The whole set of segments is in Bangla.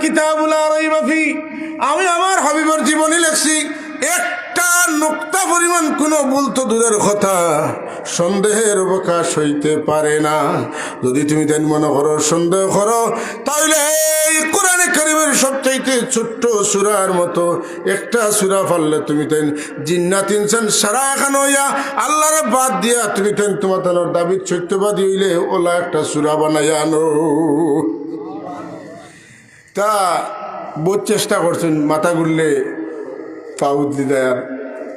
কিতাবুল লা রাইবা ফি, আমি আমার হাবিবের জীবনী লিখছি, একটা নুক্তা পরিমাণ কোনো ভুল তো দূরের কথা, সন্দেহের অবকাশ হইতে পারে না। যদি তুমি তাই মনে করো, সন্দেহ করো, তাহলে এই কোরআনে কারীমের সবচাইতে ছোট্ট সূরার মতো একটা সূরা পারলে তুমি তাই জিন্নাত ইনসান সারা খান হইয়া আল্লাহরে বাদ দিয়া তুমি তাই তোমার তানোর দাবির সত্যবাদী হইলে ওলা একটা সূরা বানাইয়া আনো। তা বহুত চেষ্টা করছেন, মাথা ঘুরলে পা উদলি দেয়, আর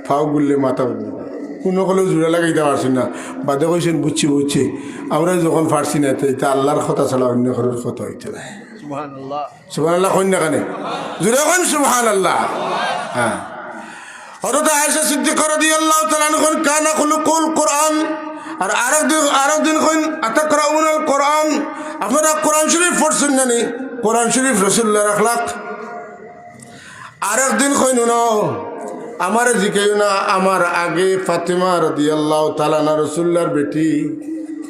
ফাও ঘুরলে মাথা উদলি দেয়, কোনো কলেও জোড়া লাগাইতে পারছেন না। বাদে কইছেন বুঝছি, আমরা যখন পারছি না এটা আল্লাহর কথা ছাড়া অন্য ঘরের কথা হইতে দেয়। সুবহানাল্লাহ কইন না কানে, জোরে কইন সুবহানাল্লাহ। হ্যাঁ, হযরত আয়েশা সিদ্দিকা রাদিয়াল্লাহু তাআলা আনহা কানা খুলুকুল কোরআন। আর আরেকদিন কইন আতাকরাউনাল কোরআন, আপনারা কোরআন শরীফ পড়ছেন জানি, কোরআন শরীফ রাসূলুল্লাহর আখলাক। আরেকদিন কইন না আমারে জিকাইও না, আমার আগে ফাতেমা রাদিয়াল্লাহু তাআলা আনহা রাসূলুল্লাহর বেটি,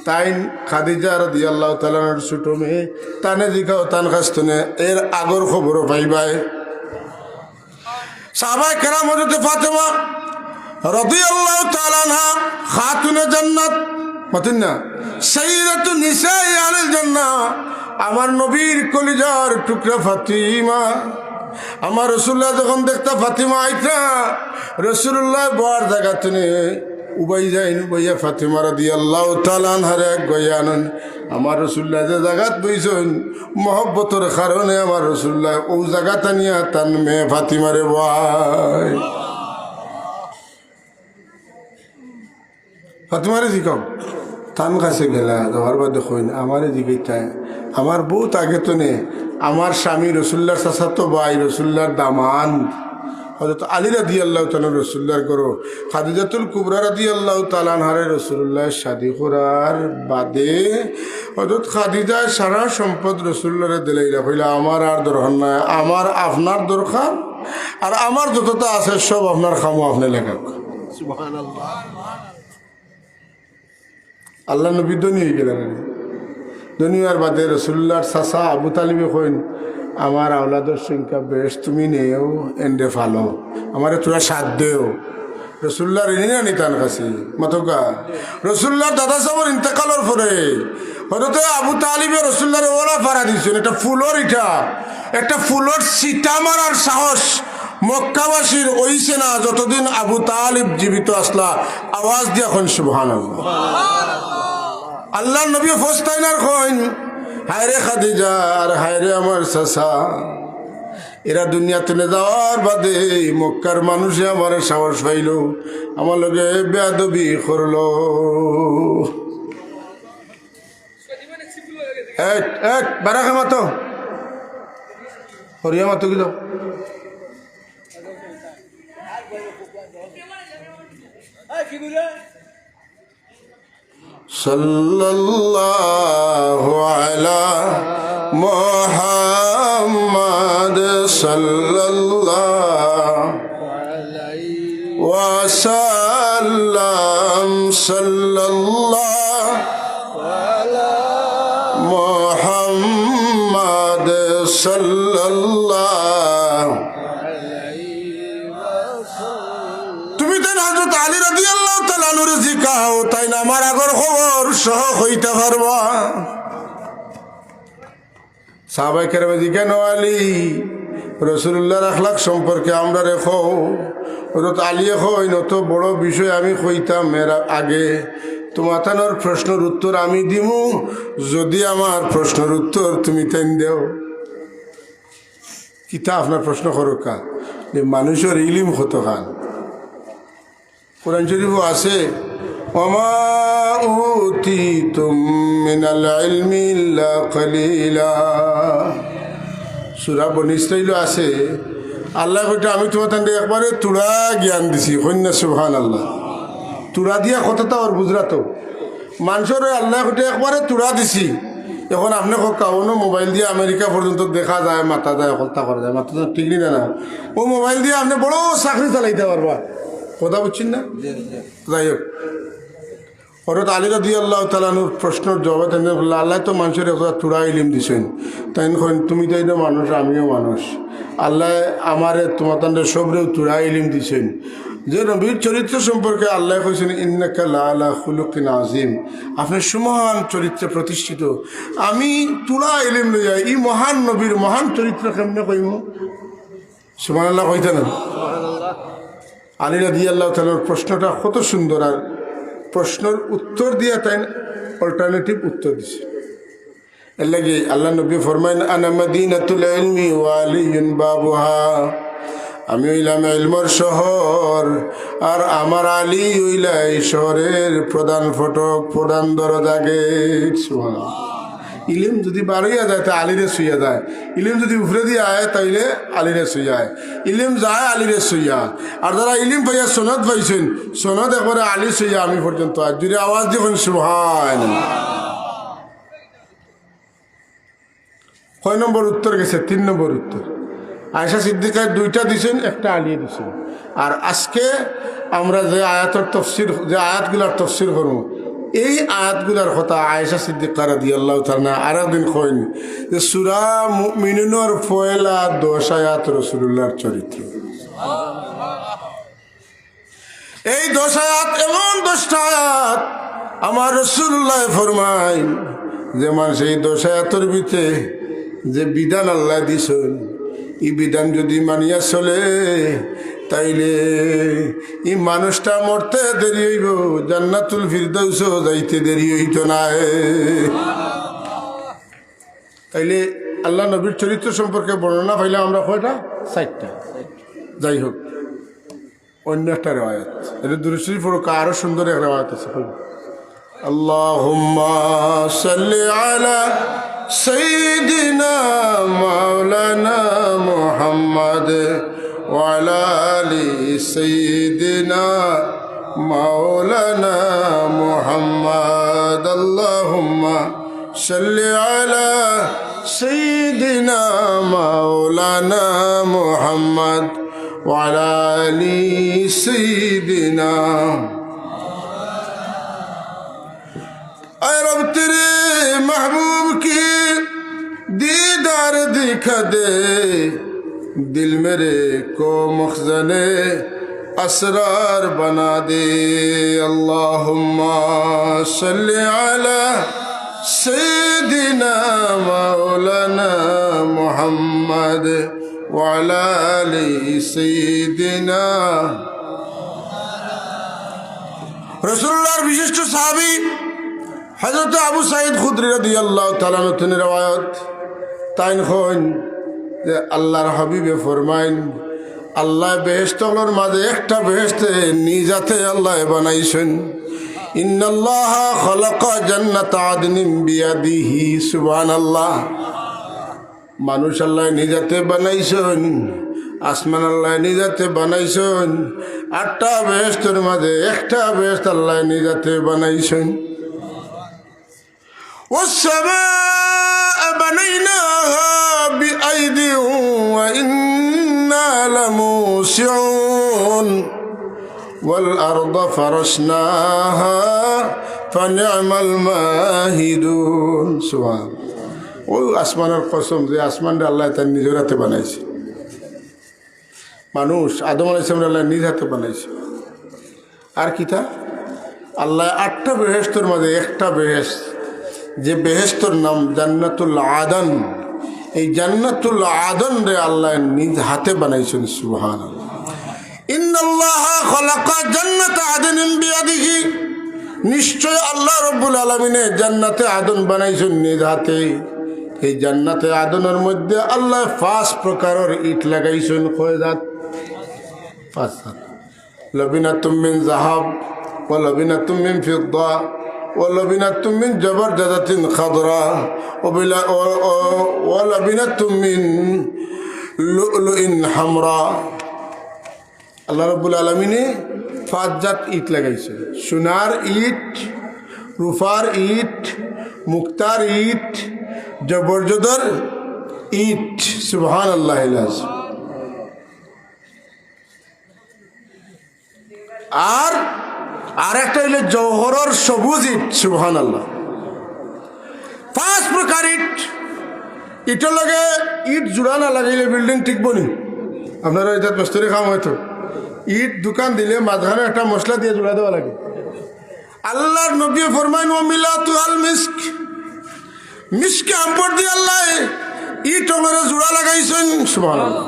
তাইন খাদিজা রাদিয়াল্লাহু তাআলা আনহার ছোট মেয়ে, তানে জিকাও তান খাস্তনে এর আগর খবরও পাইবাই। সাহাবায়ে কেরাম হযরত ফাতেমা রাদিয়াল্লাহু তাআলা আনহা খাতুনে জান্নাত, মাতেন না, সাইয়্যিদাতু নিসাই আহলিল জান্নাহ, আমার নবীর কলিজার টুকরা ফাতিমা। আমার রাসূলুল্লাহ যখন দেখতা ফাতিমা আইতা, রাসূলুল্লাহ বড় জায়গাতে উবাই যাইন, বইয়া ফাতিমা রাদিয়াল্লাহু তাআলা আনহার এক গয়ানন। আমার রাসূলুল্লাহ যে জায়গাত বইছেন মহব্বতের কারণে আমার রাসূলুল্লাহ ও জায়গাটা নিয়া তান মেয়ে ফাতিমারে বয়। ফাতিমারে জিকাও তান কাছে গেলা যাওয়ার বাদে কইন আমারে জিগাইতায়, আমার বহুত আগে তো নে আমার স্বামী রাসূলুল্লাহর চাচাতো ভাই রাসূলুল্লাহর দামান হযরত আলী রাদিয়াল্লাহু তাআলা রাসূলুল্লাহর গরো খাদিজাতুল কুবরা রাদিয়াল্লাহু তাআলা আনহারে রাসূলুল্লাহ শাদী করার বাদে হযরত খাদিজা সারা সম্পদ রাসূলুল্লাহরে দিলাইলা, কইলা আমার আর দরকার নাই, আমার আপনার দরকার, আর আমার যতটা আছে সব আপনার খামো আপনি লেখাক। সুবহানাল্লাহ। আল্লাহ নবী ধনী হয়ে গেলেন। দুনিয়ার বাদে রাসূলুল্লাহর চাচা আবু তালিবে কইন আমার আওলাদের সংখ্যা বেশ, তুমি নেও এন্ডে ফালো, আমারে তোরা সাথ দেও। রাসূলুল্লাহর এনে না নিতান কাছে মতকা রাসূলুল্লাহর দাদা সাহেবের ইন্তেকালের পরে হযরত আবু তালিবে রাসূলুল্লাহর ওলা ফাড়া দিছেন, এটা ফুলর, এটা একটা ফুলর সিটা মারার সাহস মক্কাবাসীর হইছে না যতদিন আবু তালিব জীবিত আসলা। আওয়াজ দিয়া কোন সুবহানাল্লাহ। আল্লাহ নবী ফস্তাইনার কইন হায়রে খাদিজা আর হায়রে আমার চাচা, এরা দুনিয়া তুলে যাওয়ার বাদে মক্কার মানুষে আমার সাহস পাইল, আমার লগে বেয়াদবি করলো। এক বারাকা মাতো হরিয়া মাতো গেল সাল্লাল্লাহু আলা মুহাম্মাদ সাল্লাল্লাহু আলাইহি ওয়াসাল্লাম সাল্লাল্লাহু আলা মুহাম্মাদ সাল্লাল্লাহু আলাইহি ওয়াসাল্লাম। তুমি তো হযরত আলী রাদিয়াল্লাহু তাআলা আনহুর জিকাও, তাই না আমার আগর খবর সহ হইতে পারবা। সাহাবায়ে কেরাম জিজ্ঞাসা আলী রাসূলুল্লাহর আখলাক সম্পর্কে আমরা রেখো। হযরত আলী কই নত বড় বিষয় আমি কইতাম এর আগে, তোমার তানোর প্রশ্নের উত্তর আমি দিমু যদি আমার প্রশ্নের উত্তর তুমি তেন দেও। কিতা আপনার প্রশ্ন করো কা যে মানুষের ইলিম কত খান কোরআন শরীফও আছে, ওমা উতিতুম মিনাল ইলমি ইল্লা কলিলা, সূরা বনী ইসরাঈল আছে। আল্লাহ কইটা আমি তোমার তান্ডে একবারে তুড়া জ্ঞান দিছি, কন্যা সুবহানাল্লাহ। তুড়া দিয়া কথাটা আর বুঝরাতো মানুষের আল্লাহ কইটা একবারে তুড়া দিছি। এখন আপনি কাউনো মোবাইল দিয়ে আমেরিকা পর্যন্ত দেখা যায়, মাথা যায়, হত্যা করা যায়, মাথা তো ঠিক না না, ও মোবাইল দিয়ে আপনি বড় চাকরি চালাইতে পারবা, কথা বুঝছেন না? যাই হোক, হযরত আলী রাদিয়াল্লাহু তাআলা আনহুর প্রশ্নের জবাবে তিনি বললেন, আল্লাহ তো মানুষের একটা তুরা ইলম দিছেন, তাই তুমি তাই না মানুষ, আমিও মানুষ, আল্লাহ আমারে তোমাদের সবরেও তুরা ইলম দিছেন। যে নবীর চরিত্র সম্পর্কে আল্লাহ কইছেন ইন্নাকা লাআলা খুলুকিন আযীম, আপনি সুমহান চরিত্রে প্রতিষ্ঠিত। আমি তুলা ইলম লইয়া এই মহান নবীর মহান চরিত্র কেমনে কইব? সুবহানাল্লাহ কইতেন না? আলী রাদিয়াল্লাহু তাআলার প্রশ্নটা কত সুন্দর, আর প্রশ্নের উত্তর দিয়া তাই অল্টারনেটিভ উত্তর দিছে। এর লাগে আল্লাহ নবী ফরমাইন আনা মাদিনাতুল ইলমি ওয়া আলিয়ুন বাবুহা, আমি হইলাম ইলমের শহর আর আমার আলী হইলা এই শহরের প্রধান ফটক, প্রধান দরজা গেট। সুবহানাল্লাহ। ইলিম যদি বাড়িয়া যায় তা আলিরে শুইয়া যায়, ইলিম যদি উপরে দিয়ে আয় তাইলে আলিরে শুইয়া, ইলিম যায় আলিরে শুইয়া। আর যারা ইলিম পাইয়া সনদ পাইছেন, সনদ একবারে আলি শুইয়া আমি পর্যন্ত। আর যদি আওয়াজ যখন সুবহানাল্লাহ। কয় নম্বর উত্তর গেছে? 3 নম্বর উত্তর। আয়েশা সিদ্দিকায় 2টা দিছেন, একটা আলিয়ে দিছেন। আর আজকে আমরা যে আয়াতের তফসির, যে আয়াতগুলার তফসির করব, এই আয়াতগুলার কথা আয়েশা সিদ্দিকা রাদিয়াল্লাহু তাআলা আর একদিন কইন যে সূরা মুমিনুনের পয়লা 10 আয়াত রাসূলুল্লাহর চরিত্র। এই 10 আয়াত এমন 10টা আয়াত আমার রাসূলুল্লাহ ফরমায় যে মানুষ এই 10 আয়াতের ভিতরে যে বিধান আল্লাহ দিছেন, এই বিধান যদি মানিয়া চলে তাইলে এই মানুষটা মরতে দেরি হইব, জান্নাতুল ফিরদাউস যাইতে দেরি হইত না। তাইলে আল্লাহ নবীর চরিত্র সম্পর্কে বর্ণনা পাইলাম আমরা কয়টা? 4টা। যাই হোক, অন্য একটা রেওয়ায়াত, এটা দুরূদ শরীফ পড়ো, আরো সুন্দর এক রেওয়ায়াত আছে। আল্লাহুম্মা সাল্লি আলা সাইয়্যিদিনা মাওলানা মুহাম্মদ وعلى آل سيدنا مولانا محمد اللهم صل على سيدنا مولانا محمد وعلى آل سيدنا। اے رب تیرے محبوب کی دیدار دکھا دے، दिल मेरे को मखज़ने असरार बना दे। अल्लाहुम्मा सल्ली अला सय्यिदिना मौलाना मुहम्मद व अला आलि सय्यिदिना। রাসূলুল্লাহর বিশিষ্ট সাহাবী হযরত আবু সাঈদ খুদরি রাদিয়াল্লাহু তাআলা আনহু riwayat তাইন হন যে আল্লাহর হাবিবে ফরমাইন আল্লাহ বেহেশতগুলোর মাঝে একটা বেহেশতে নিজাতে আল্লাহ বানাইছেন। ইন্নাল্লাহা খালাকা জান্নাতা আদনিন বিয়াদিহি। সুবহানাল্লাহ। মানুষ আল্লাহ নিজাতে বানাইছেন, আসমান আল্লাহ নিজাতে বানাইছেন, 8টা বেহেশতের মাঝে একটা বেহেশত আল্লাহ নিজাতে বানাইছেন। ওয়াস-সামাআ বানাইনাহা بأيدي وإنا لموسعون والأرض فرشناها فنعم الماهدون। সুবহান। ওই আসমানের কসম যে আসমানটা আল্লাহ তার নিজের হাতে বানাইছে। মানুষ আদম আলাইহিস সালাম আল্লাহ নিজ হাতে বানাইছে। আর কিতা আল্লাহ 8টা বেহেশতের মাঝে একটা বেহেশত, যে বেহেশতের নাম জান্নাতুল আদন, এই জান্নাতুল আদন রে আল্লাহ নিজ হাতে বানাইছেন। সুবহানাল্লাহ। ইন্নাল্লাহা খালাকা জান্নাতা আদনিন বিয়াদিহি। নিশ্চয় আল্লাহ রাব্বুল আলামিন জান্নাতে আদন বানাইছেন নিজ হাতে। এই জান্নাতে আদনের মধ্যে আল্লাহ 5 প্রকারের ইট লাগাইছেন। কয় জাত? 5 জাত। লাবিনাতুম মিন যাহাব ওয়া লাবিনাতুম মিন ফিদ্দা ولبنة من جبرجدة خضراء ولبنة من لؤلؤ حمراء। আল্লাহ রাব্বুল আলামিন 5 জাত ইট লাগাইছে। সোনার ইট, রূপার ইট, মুক্তার ইট, জবরজদর ইট। সুবহানাল্লাহ। আর আর একটা হইলে জওহরর সবুজ ইট, সুবহানাল্লাহ। 5 প্রকার ইট। ইটের লগে ইট জোড়া না লাগাইলে বিল্ডিং টিকব নি? আপনারা এটা মিস্ত্রি কাম হয়তো ইট দোকান দিলে মাঝখানে একটা মশলা দিয়ে জোড়া দেওয়া লাগে। আল্লাহর নবী ফরমাইন ওয়া মিলাতু আল মিস্ক, মিস্কে আম্বর দিয়ে আল্লাহ ইট ওনারে জোড়া লাগাইছেন, সুবহানাল্লাহ।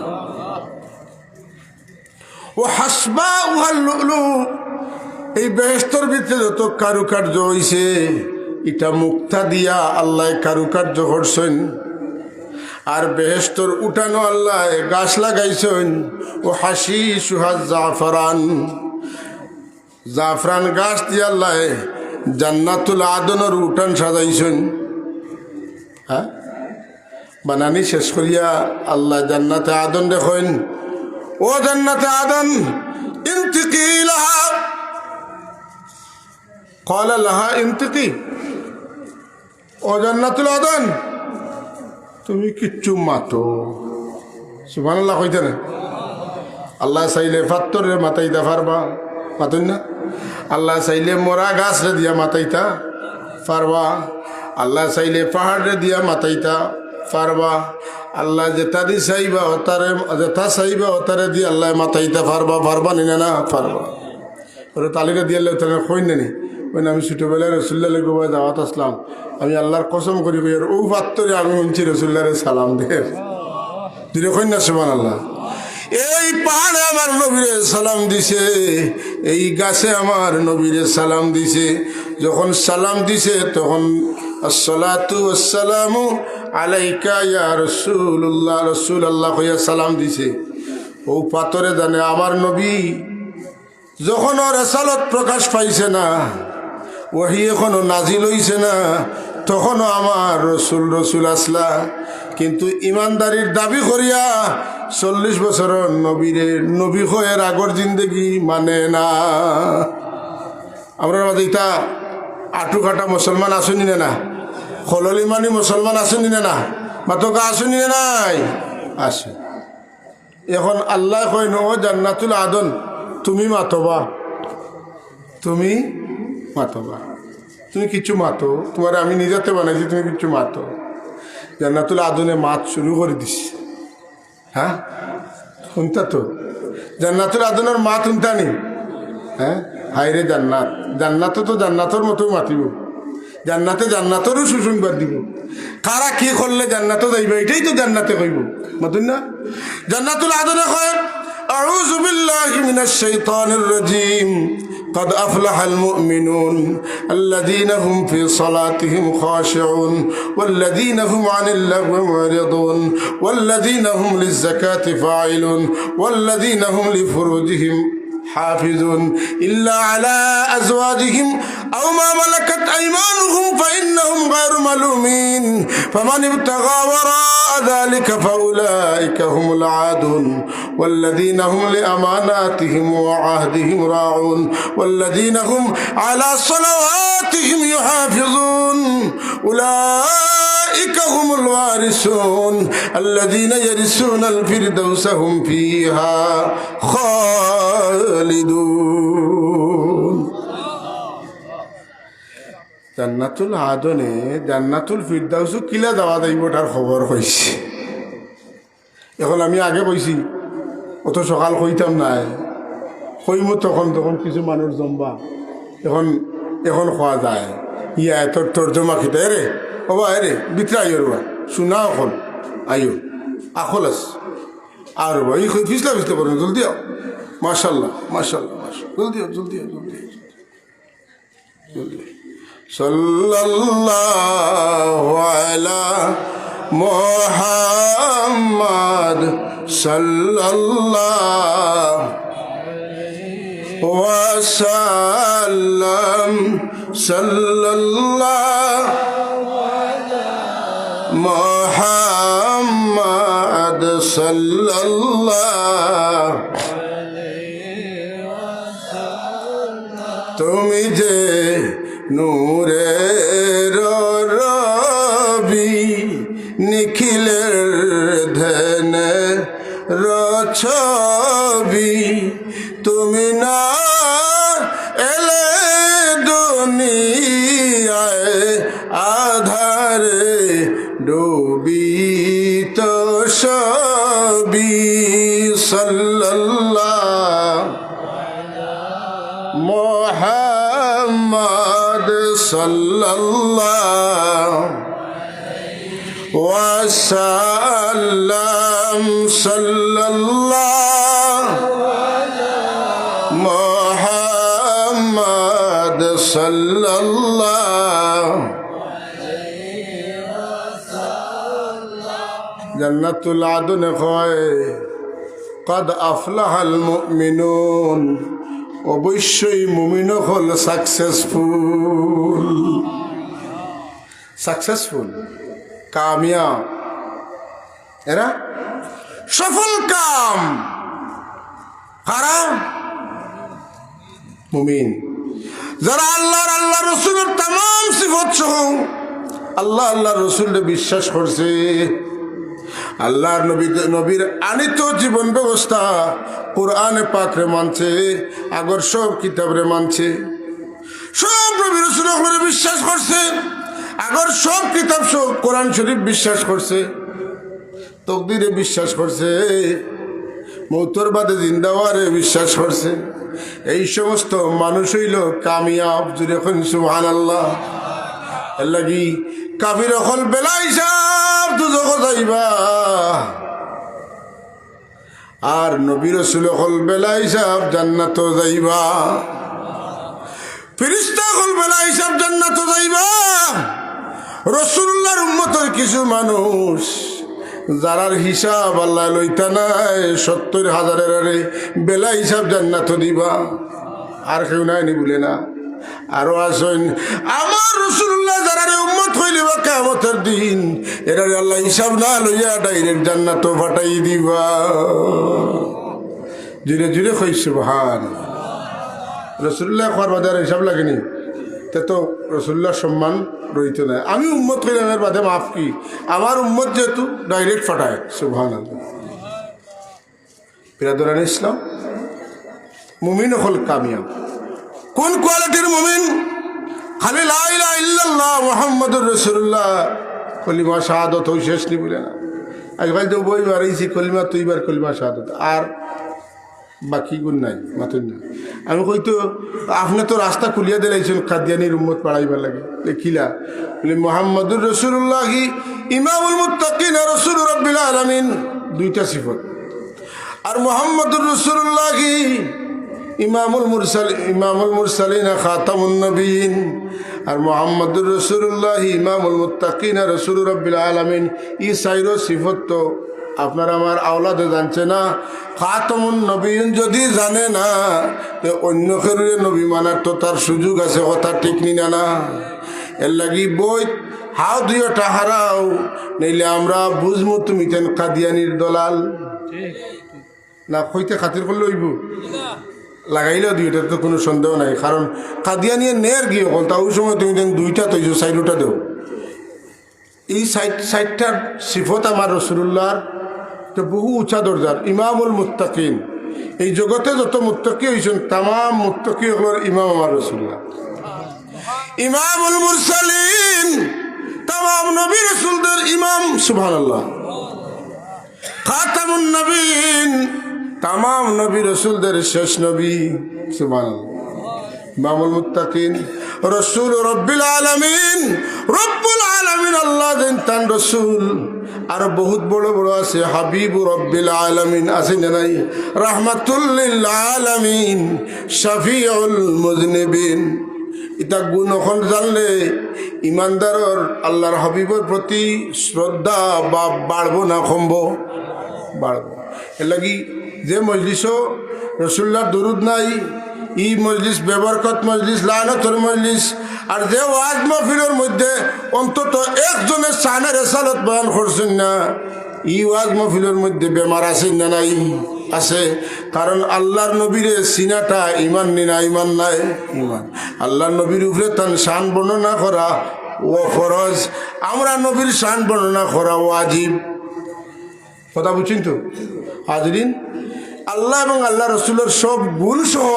ও হাসবা উহাল লুলু, এই বেহেশতের ভিতরে যত কারুকার্য হইছে এটা মুক্তা দিয়া আল্লাহ কারুকার্য করছেন। আর বেহেশতর উঠানো আল্লাহ গাছ লাগাইছেন। ও হাসি সুহাজ জাফরান, জাফরান গাছ দিয়ে আল্লাহ জান্নাতুল আদনের উঠান সাজাইছেন। হ্যাঁ, বানানি শেষ করিয়া আল্লাহ জান্নাতে আদন দেখেন। ও জান্নাতে আদন ইনতিকি লাহা, ক্বালা লাহা ইনতিকি। ও জান্নাতুল আদন তুমি কিচ্ছু মাতো, সুবহানাল্লাহ কইতে না? আল্লাহ চাইলে পাত্তরে মাতাইতা পারবা, মাতুন না? আল্লাহ চাইলে মরা গাছরে দিয়া মাতাইতা পারবা, আল্লাহ চাইলে পাহাড়ে দিয়া মাতাইতা পারবা, আল্লাহ যেটা দি চাইবা ওতারে, যেটা চাইবা ওতারে দিয়ে আল্লাহ মাতাইতা পারবা, পারবা নি না? পারবা। ওরা তালিকা দিয়ে তারা কই নি ওই আমি ছোটোবেলায় রসুল্লাহ গোবাই দাওয়াত আসলাম, আমি আল্লাহর কসম করি আর ও পাত্তরে আমি শুনছি রসুল্লাহরে সালাম দে, দিলে কই না? সুবহানাল্লাহ। এই পাহাড়ে আমার নবীরে সালাম দিছে, এই গাছে আমার নবীরে সালাম দিছে। যখন সালাম দিছে তখন আসসালাতু ওয়াসসালামু আলাইকা ইয়া রাসূলুল্লাহ, রাসূলুল্লাহ কইয়া সালাম দিছে। ও পাথরে জানে আমার নবী যখন ওর রিসালাত প্রকাশ পাইছে না, ওহী এখনো নাজিল হইছে না, তখনও আমার রসুল রসুল আসলা। কিন্তু ইমানদারির দাবি করিয়া 40 বছরের নবীরে নবী হয়ে আগর জিন্দগি মানে না। আমরা মাঝে ইতা আটু কাটা মুসলমান আসুনি না, খললি মানি মুসলমান আসুনি না, মাতকা আসুনি নাই? আসে। এখন আল্লাহ কয় নো জান্নাতুল আদন তুমি মাতবা, তুমি মাতবা, তুমি কিছু মাতো, তোমার আমি নিজেতে বানাইছি, তুমি কিছু মাতো। জান্নাতুল আদনে মাত শুরু করে দিস। হ্যাঁ শুনতা তো জান্নাতুল আদনের মাত শুনতানি? হ্যাঁ, হাইরে জান্নাত, জান্নাত তো জান্নাতর মতো মাতিব, জান্নাতে জান্নাতরও সুসংবাদ দিব। কারা কি করলে জান্নাতও যাইবে এটাই তো জান্নাতে কইব, মাতুন না? জান্নাতুল আদনে কয় আউযু বিল্লাহি মিনাশ শাইতানির রাজীম قد أفلح المؤمنون الذين هم في صلاتهم خاشعون والذين هم عن اللغو معرضون والذين هم للزكاة فاعلون والذين هم لفروجهم حافظون إلا على أزواجهم أو ما ملكت أيمانهم فإنهم غير ملومين فمن ابتغى وراء ذلك فأولئك هم العادون والذين هم لأماناتهم وعهدهم راعون والذين هم على صلواتهم يحافظون أولئك هم الوارثون الذين يرثون الفردوس هم فيها خالدون জান্নাতুল আদনে জান্নাতুল ফিরদাউস কিলা যাওয়া যাইব তার খবর হয়েছে। এখন আমি আগে কইছি অত সকাল কইতাম নাই, কইম তখন তখন কিছু মানুষ জম্বা, এখন এখন খোয়া যায় ইয়া তোর তর্জমা খিতে রে বাবা রে বিতরা আইও রা শুনা এখন আইও আখল আস আর ভাই ফিসলা ফিসলা করুন জলদি আও মাশাল্লাহ মাশাল্লাহ মাশাল্লাহ জলদি আও জলদি আও জলদি জলদি সাল্লাল্লাহু আলা মুহাম্মদ সাল্লাল্লাহু ওয়াসাল্লাম সাল্লাল্লাহু আলা মুহাম্মদ সাল্লাল্লাহু আলাইহি ওয়াসাল্লাম তুমি যে নূরের রবি নিখিলের ধনে রছবি তুমি না এলে দুনিয়ায় আধারে ডুবিত সবই সাল্লাল্লাহু মুহাম্মদ সাল্লাল্লাহু ওয়াসাল্লাম সাল্লাল্লাহু মুহাম্মদ সাল্লাল্লাহু জান্নাতুল আদন কয় কদ আফলাহাল মুমিনুন অবশ্যই মুমিন হল সাকসেসফুল কামিয়াব এরা সফল কাম কারা মুমিন যারা আল্লাহ রসুলের তামাম সিফত সহ আল্লাহ রসুলের বিশ্বাস করছে আল্লাহর নবীর আনিত জীবন ব্যবস্থা কোরআনে পাকরে মানছে আগর সব কিতাবরে মানছে সব নবী রাসূলকে বিশ্বাস করছে আগর সব কিতাব সব কোরআন শরীফ বিশ্বাস করছে তকদিরে বিশ্বাস করছে মৌতর বাদে জিন্দাওয়ারে বিশ্বাস করছে এই সমস্ত মানুষ হইল কামিয়াব জুড়ে এখন সুবহানাল্লাহ এর লাগি কাফির হল বেলা হিসাব দুজক যাইবা আর নবী রাসূল হল বেলা হিসাব জান্নাত যাইবা ফেরেশতা হল বেলা হিসাব জান্নাত যাইবা রাসূলুল্লাহর উম্মতের কিছু মানুষ যারার হিসাব আল্লাহ লইতা নাই 70,000 বেলা হিসাব জান্নাত দিবা আর কেউ নাই নি বলে না আরো আসেন আমার রাসূলুল্লাহ যারা উম্মত হইলে বা কিয়ামতের দিন এরা আল্লাহ হিসাব না লইয়া ডাইরেক্ট জান্নাত ফাটাই দিবা ধীরে ধীরে কই সুবহান রাসূলুল্লাহ বাজার হিসাব লাগেনি তো রাসূলুল্লাহ সম্মান রইত না আমি উম্মত হইলে আমার বাদে মাফ কি আমার উম্মত যেহেতু ডাইরেক্ট ফাটায় সুবহানাল্লাহ বিরাদরান ইসলাম মুমিন হল কামিয়াব কোন কোয়ালিটির মুমিন খালি লা ইলাহা ইল্লাল্লাহ মুহাম্মাদুর রাসূলুল্লাহ কলিমা শাহাদাত হই শেষ নি বলে না আজকাল তো বই বাড়াইছি কলিমা তুইবার কলিমা শাহাদাত আর বাকি গুণ নাই মাতুন না আমি কইতো আপনি তো রাস্তা খুলিয়া দিলাইছেন কাদিয়ানির উম্মত পাড়াইবার লাগে দেখিলা বলে মুহাম্মাদুর রাসূলুল্লাহ ইমামুল মুত্তাকিন রাসূল রাব্বিল আলামিন দুইটা সিফত আর মুহাম্মাদুর রাসূলুল্লাহ ইমামুল মুরসালিন খাতামুন নবীন আর মুহাম্মাদুর রাসূলুল্লাহ ইমামুল মুত্তাকিন রাসূল রাব্বিল আলামিন এই সাইরো সিফত তো আপনার আমার আওলাদে জানছে না খাতামুন নবীন যদি জানে না তো অন্য কেউ নবী মানার তো তার সুযোগ আছে কথা ঠিক নি না এর লাগি বই হাও দিও টাহারাও নইলে আমরা বুঝমু তুমি কেন কাদিয়ানির দলাল না কইতে খাতির করলে হইব লাগাইলেও দুইটা তো কোনো সন্দেহ নাই কারণ কাদিয়ানিয়ে নের গিয়ে হল তা ওই সময় তুমি দুইটা তৈছো সাইডটা দেও এই সাইডটার সিফত আমার রাসূলুল্লাহর তো বহু উঁচা দরজার ইমামুল মুত্তাকিন এই জগতে যত মুত্তাকি হয়েছেন তাম মুত্তাকি হল ইমাম আমার রাসূলুল্লাহ ইমামুল মুরসালিন তাম নবী রাসূলদের ইমাম সুবহানাল্লাহ খাতামুন নবীন তাম নবী রাসূলদের শেষ নবী সুবহানাল্লাহ ইমামুল মুত্তাকিন রাসূল রাব্বিল আলামিন রব্বুল আলামিন আল্লাহ দেন তান রাসূল আর বহুত বড় বড় আছে হাবিবুর রব্বিল আলামিন আছে না নাই রাহমাতুল লিল আলামিন শাফিউল মুযনিবিন এটা গুণখন জানলে ইমানদারর আল্লাহর হাবিবের প্রতি শ্রদ্ধা বা বাড়বো না কমবো বাড়বো এর লাগি যে মজলিসও রাসূলুল্লাহর দরুদ নাই ই মজলিস বেবরকত মজলিস লানতর মজলিস আর যে ওয়াজ মাহফিলের মধ্যে অন্তত একজনের শানের রেসালত বয়ান করছেন না ই ওয়াজ মাহফিলের মধ্যে বেমার আছেন না নাই আছে কারণ আল্লাহর নবীরে সিনাটা ইমান নি না ইমান নাই ইমান আল্লাহর নবীর উপরে তার শান বর্ণনা করা ও ফরজ আমরা নবীর শান বর্ণনা করা ওয়াজিব কথা বুঝছেন তো হাজরিন আল্লাহ এবং আল্লাহ রসুলের সব গুণ সহ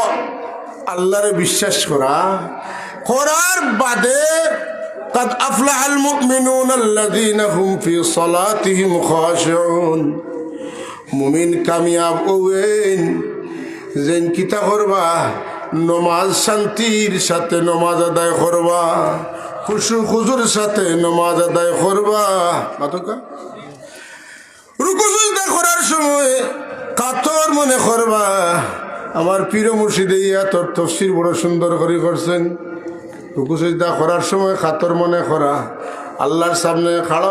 আল্লাহরে বিশ্বাস করা করার বাদে قد أفلح المؤمنون الذين هم في صلاتهم خاشعون মুমিন কামিয়াব হবেন যেন কিতা করবা নমাজ শান্তির সাথে নমাজ আদায় করবা খুশু খুজুর সাথে নমাজ আদায় করবা মাতকা রুকু সিজদা করার সময় কাতর মনে করবা আমার পীর মুর্শিদে তোর তফসির বড় সুন্দর করে করছেন রুকু সিজদা করার সময় কাতর মনে করা আল্লাহর সামনে খাড়া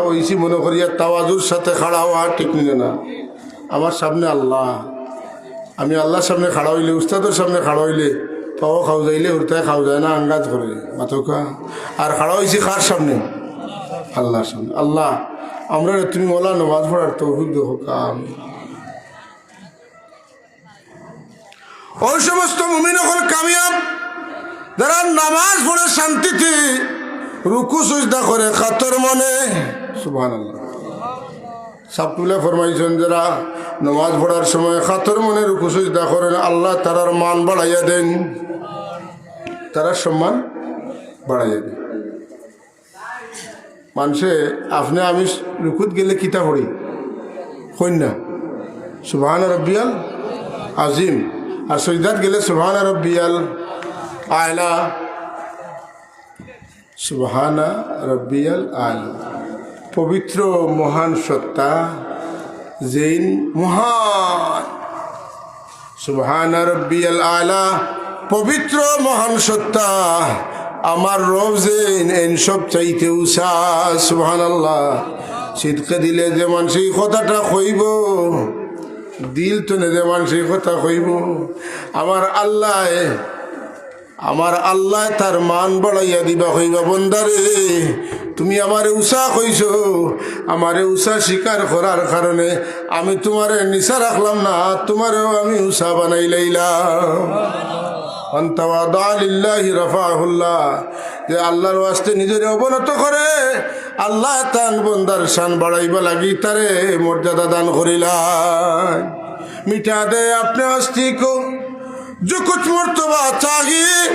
হইছি মনে করিয়া তাওয়াজুর সাথে খাড়া হওয়া ঠিক নিলে না আমার সামনে আল্লাহ আমি আল্লাহর সামনে খাড়া হইলে উস্তাদের সামনে খাড়া হইলে পাও খাও যাইলে উর্তায় খাও যায় না আঙ্গাজ করে মাথকা আর খাড়া হয়েছি কার সামনে আল্লাহর সামনে আল্লাহ আমরা তুমি ওলা নামাজ পড়ার তৌফিক দেখো কাম ওই সমস্ত মুমিন হল কামিয়াব যারা নামাজ পড়ে শান্তিতে রুকু সিজদা করে কাতর মনে সুবহানাল্লাহ সব তুলে ফরমাইছেন যারা নামাজ পড়ার সময় কাতর মনে রুকু সিজদা করেন আল্লাহ তারার মান বাড়াইয়া দেন তারা সম্মান বাড়াইয়া দেন মানুষে আপনি আমি রুকুত গেলে কিতা পড়ি কন্যা সুবহান রব্বিয়াল আজিম আর সজদাত গেলে সুবহান রব্বিয়াল আলা সুবহানা রব্বিয়াল আলা পবিত্র মহান সত্তা যেইন মহান সুবহানা রব্বিয়াল আলা পবিত্র মহান সত্তা আমার রব যেন এন সব চাইতে উষা সুবহানাল্লাহ সিদকে দিলে যে মানুষ এই কথাটা কইব দিল তো নে যে মানুষ এই কথা কইব আমার আল্লাহ তার মান বাড়াইয়া দিবা কইবা বন্দারে তুমি আমারে উষা কইছ আমারে উষা স্বীকার করার কারণে আমি তোমারে নিশা রাখলাম না তোমারেও আমি উষা বানাই লাইলাম যে আল্লাহর ওয়াস্তে নিজের অবনত করে আল্লাহ তান বন্দার শান বাড়াইবা লাগি তারে মর্যাদা দান করিলাম মিটা দে আপনি হস্তি কো जो कुछ मर्तबा चाहिए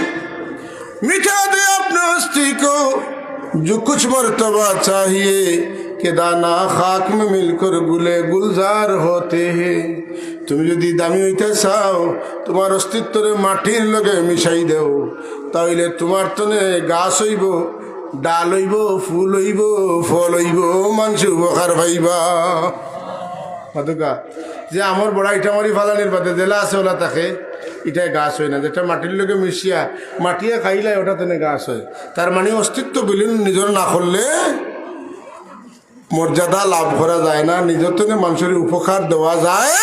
मिटा दे अपने हस्ती को जो कुछ मर्तबा चाहिए के दाना खाक में मिलकर गुले गुलजार होते हैं তুমি যদি দামি হইতে চাও তোমার অস্তিত্বরে মাটির লগে মিশাই দেও তাইলে তোমার তনে গাছ হইব ডাল হইব ফুল হইব ফল হইব মানুষ উপকার পাইবা মাতুকা যে আমার বড় ইটা মারি ফালানির বাদে জেলা আছে ওলা তাকে এটাই গাছ হয় না যেটা মাটির লোকে মিশিয়া মাটিয়ে খাইলে ওটা তেনে গাছ হয় তার মানে অস্তিত্ব বিলীন নিজের না করলে মর্যাদা লাভ করা যায় না নিজের তেনে মানুষের উপকার দেওয়া যায়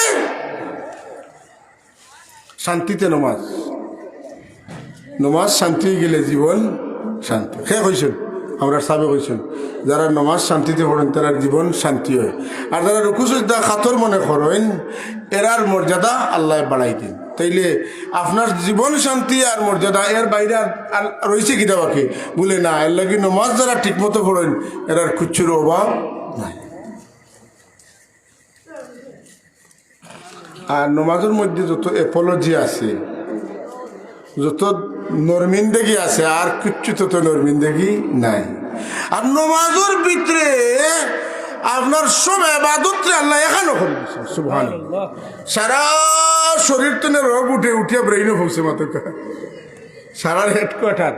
শান্তিতে নমাজ শান্তি গেলে জীবন শান্তি খেয়ে কইছেন আমরা সাবে কইছেন যারা নমাজ শান্তিতে পড়েন তারা জীবন শান্তি হয় আর যারা রুকু সিজদা খাতর মনে করেন এরার মর্যাদা আল্লাহ বাড়াই দেন তাইলে আপনার জীবন শান্তি আর মর্যাদা এর বাইরে আর রয়েছে কিনা বাকি বলে না এর লাগে নমাজ যারা ঠিক মতো পড়েন এরার কুচ্ছুর অভাব নাই আর নমাজের মধ্যে যত এপোলজি আছে যত নর্মিন্দেগি আছে আর কিচ্ছু তত নর্মিন্দেগি নাই আর নমাজের ভিতরে আপনার সব ইবাদতরে আল্লাহ এখানে করে দিয়েছে সুবহানাল্লাহ সারা শরীর তো রোগ উঠিয়া ব্রেইনে পৌঁছে মাত্র সারার হেডকোয়ার্টার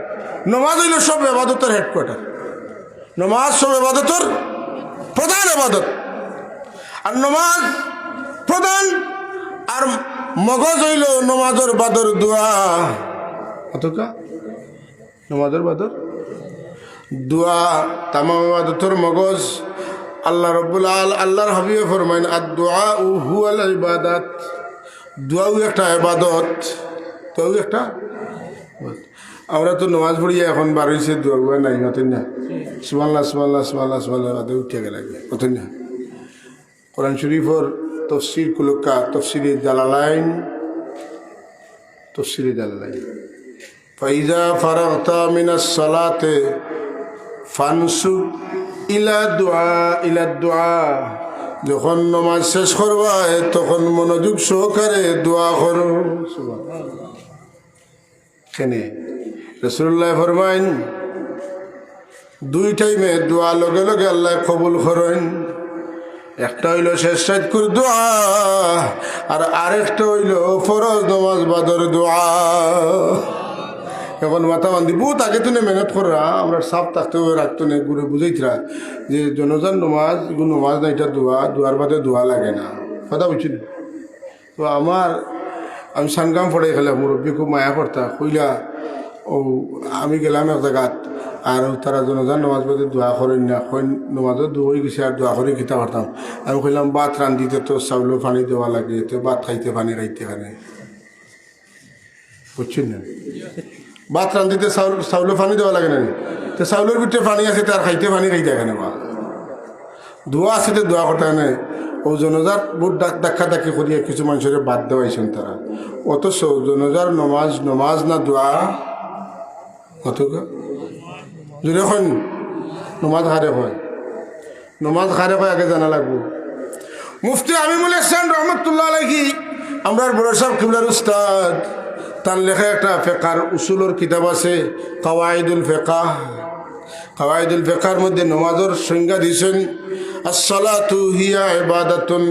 নমাজ হইল সব ইবাদতের হেডকোয়ার্টার নমাজ সব ইবাদতের প্রধান ইবাদত আর নমাজ প্রধান আর মগজ হইল নমাজের বাদর দোয়া অতকা নমাজের বাদর দোয়া তামাম ইবাদতের মগজ আল্লাহ রব্বুল আল্লাহর হাবিবে ফরমাইন আদ-দুআ হুয়াল ইবাদাত দোয়াও একটা ইবাদত দোয়াও একটা আমরা তো নামাজ পড়িয়া এখন বার হইছে দোয়া নাই মতন না সুবহানাল্লাহ সুবহানাল্লাহ সুবহানাল্লাহ সুবহানাল্লাহ বাদে উঠে গেল মতন না কোরআন শরীফের তফসির কুলুকা তফসিরে জালালাইন ফাইজা ফারাগতা মিনাস সালাতে ফানসুব ইলা দুআ যখন নামাজ শেষ করবা তখন মনোযোগ সহকারে দোয়া করো কেনে রাসূলুল্লাহ ফরমাইন দুই টাইমে দোয়া লগে লগে আল্লাহ কবুল করেন। একটা হইল শেষ রাতকুর দোয়া, আর আরেকটা হইল ফরজ নামাজ বাদর দোয়া। এখন মাথা বান্ধি বহুত আগে তো মেহনত করা, আমরা সাফ থাকতে হবে, রাখতো না, ঘুরে বুঝাইতরা যে জনজান নমাজ এগুলো নমাজ না, এটা দোয়া, দোয়ার বাদে দোয়া লাগে না, কথা বুঝছিল। তো আমি সানগাম পড়ে গেলাম, মুরব্বী খুব মায়া করতা, কইলা ও আমি গেলাম এক জায়গাত, আর তারা জনজান নমাজ বাদে দোয়া করেন না, নমাজও দোয়া হয়ে গেছে, আর দোয়া করে খেতে পারতাম। আমি কইলাম ভাত রান্ধিতে তো চাউলের পানি দেওয়া লাগে, তো ভাত খাইতে পানি খাইতে খানে, বুঝছেন না? ভাত রান্ধিতে চাউলের পানি দেওয়া লাগে না, তো চাউলের ভিতরে পানি আছে, তার খাইতে পানি খাইতে খানে, বা দোয়া আছে তো দোয়া করতে খানে। ও জনজার বহুত দেখা দেখি করিয়া কিছু মানুষের বাদ দেওয়াইছেন তারা, অথচ জনজার নমাজ না দোয়া কত যদি এখন নমাজ হারে হয়, নমাজ হারে হয় আগে জানা লাগবো। মুফতি আমিনুল ইহসান রহমতুল্লাহ আলাইহি, আমরার বড় সাহেব কিবলার উস্তাদ, তার লেখা একটা ফেকার উসুলের কিতাব আছে কাওয়াইদুল ফিকাহ। কাওয়াইদুল ফিকাহর মধ্যে নমাজের সংজ্ঞা দিয়েছেন, আসসালাতু হিয়া ইবাদাতুন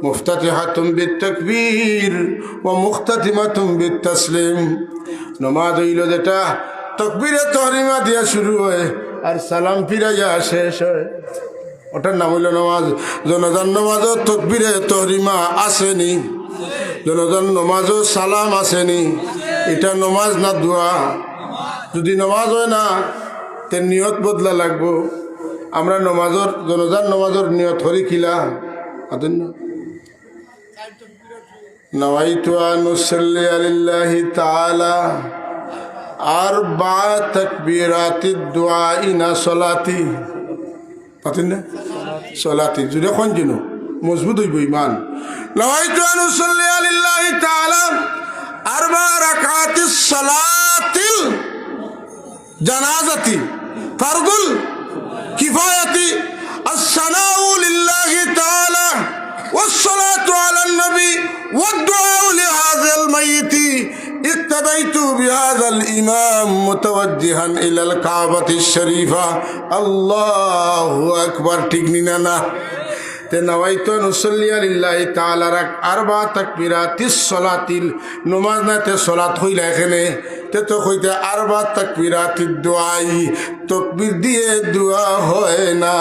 মুফতাতিহাতুন বিত্তাকবীর ওয়া মুখতাতিমাতুন বিত্তাসলিম। নমাজ হইল যেটা তাকবীরে তাহরিমা দিয়া শুরু হয় আর সালাম ফিরাইয়া শেষ হয়, ওটার নাম হইল নমাজ। জনজান নমাজও তাকবীরে তাহরিমা আসেনি, জনজান নমাজও সালাম আসেনি, এটা নমাজ না দোয়া। যদি নমাজ হয় না তে নিয়ত বদলা লাগবো। আমরা নমাজর জনজান নমাজর নিয়ত হরি খিলা আদন না, নাওয়াইতু আন উসাল্লি আলিল্লাহি তাআলা আরবা তাকবীরাতিদ দুআ ইনা সলাতি, পাতেন না সলাতি জুড়ে কোন জিন মজবুত হইব ইমান। নাওয়াইতু আন উসাল্লি আলিল্লাহি তাআলা আরবা রাকাতিস সলাতিল জানাজাতি ফারদুল কিফায়াতি আসসালাউ লিল্লাহি তাআলা والصلاة على النبي والدعاء لهذا الميت اقتديت بهذا الإمام متوجها إلى الكعبة الشريفة الله أكبر تجنيننا نويت أن أصلي لله تعالى أربع تكبيرات الصلاة نماز نات صلاة خوي لخنه তো কইতে আরবা তাকবীরাতিদ দুআই, তাকবীর দিয়ে দোয়া হয় না,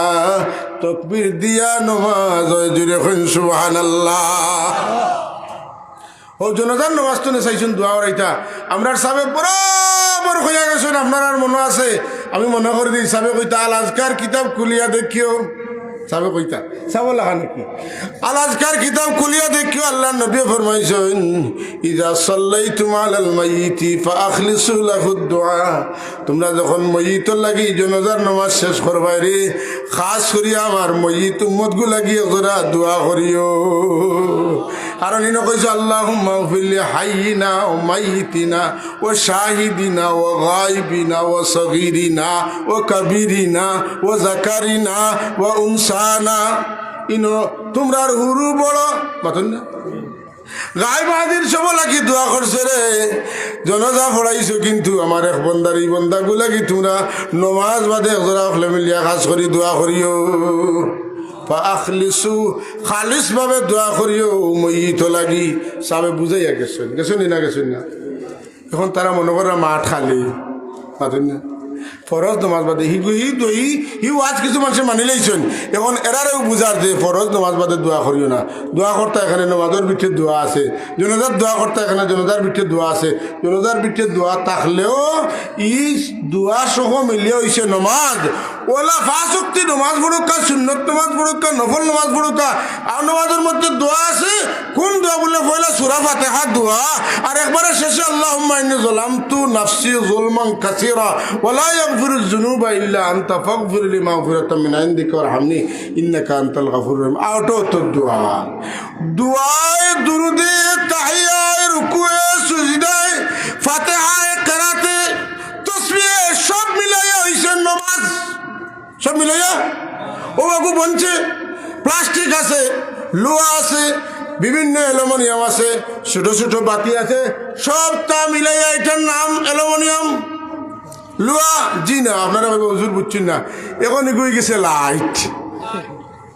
তাকবীর দিয়া নামাজ হয়। জুড়ে কইন সুবহানাল্লাহ। ও জনজান নামাজ তো চাইছুন দোয়া হইতা, আমরা সাবে বরাবর হইয়া গেছেন, আপনার আর মনে আছে? আমি মনে করে দিই সাবে কইতা আল আজকার কিতাব খুলিয়া দেখিও, সাবে কইতা সাব লাগা নাকি? আল আজকার কিতাব খুলিয়া দেখিও, আল্লাহ নবী ফরমাইছেন ইজা সাল্লাইতুম আলাল মাইয়িতি ফাআখলিসু লাহুদ দুআ। তোমরা যখন মইয়িতর লাগি জনাজার নামাজ শেষ করবাই রে, খাস করিয়া আমার মইয়িত উম্মত গু লাগি ওরা দোয়া করিও। কারণ ইনো কইছে আল্লাহুম্মা গফিরলি হাইয়িনা ওয়া মাইয়িতিনা ওয়া শাহিদিনা ওয়া গায়বিনা ওয়া সগীরিনা ওয়া কাবীরিনা ওয়া যাকারিনা ওয়া উনসানা। ইনো তোমরার হুরু বড় মাতন না গায়ব হাজির সব লাগি দোয়া করছে রে, জনজা পড়াইছো, কিন্তু আমার এক বন্দার এই বন্দাগুলা কি তোমরা নমাজ বাদে একজোড়া হলে মিলিয়া খাস করি দোয়া করিও। আখলিসু খালিস ভাবে দোয়া করিও মইত লাগি। সাবে বুঝাইয়া গেছেন না গেছেন না? এখন তারা মনে করে মাঠ খালি পাতেন না ফরজ নমাজ বাদে হি আজ কিছু মানুষে মানি লাইছেন। এখন এরারেও বুঝার যে ফরজ নমাজ বাদে দোয়া করিও না, দোয়া করতে এখানে নমাজের ভিতরে দোয়া আছে, জনজার দোয়া করতে এখানে জনজার ভিতরে দোয়া আছে। জনজার ভিতরে দোয়া থাকলেও ই দোয়া সহ মিলিয়ে হয়েছে নমাজ। ওলা ফাঁসক্তি নমাজ পড়ুকা, সুন্নত নমাজ পড়ুকা, নফল নমাজ পড়ুকা, আর নমাজের মধ্যে দোয়া আছে। কোন দোয়া বললে পয়লা সূরা ফাতিহা দোয়া, আর একবারে শেষে আল্লাহুম্মা ইন্নী যালামতু নাফসি যুলমান কাসীরা ওয়ালা ইয়াগফিরুয যুনুবা ইল্লা আনতা ফাগফির লি মাগফিরাতাম মিন ইনদিকা ওয়ারহামনি ইন্নাকা আনতাল গাফুরুর রহিম। আউটো তো দোয়া, দোয়ায়ে দুরুদে তাহিয়ায়ে রুকুয়ে সুজদায়ে ফাতিহায়ে কিরাতে তাসবিহে সব মিলাইয়া হইছে নামাজ। সব মিলাইয়া ও বাবু বলছে প্লাস্টিক আছে, লোহা আছে, বিভিন্ন অ্যালুমিনিয়াম আছে, ছোট ছোট বাতি আছে, সব তা মিলাইয়া এটার নাম অ্যালুমিনিয়াম। লুয়া জি না, আপনারা হুজুর বুঝছেন না, এখন এগিয়ে গেছে লাইট।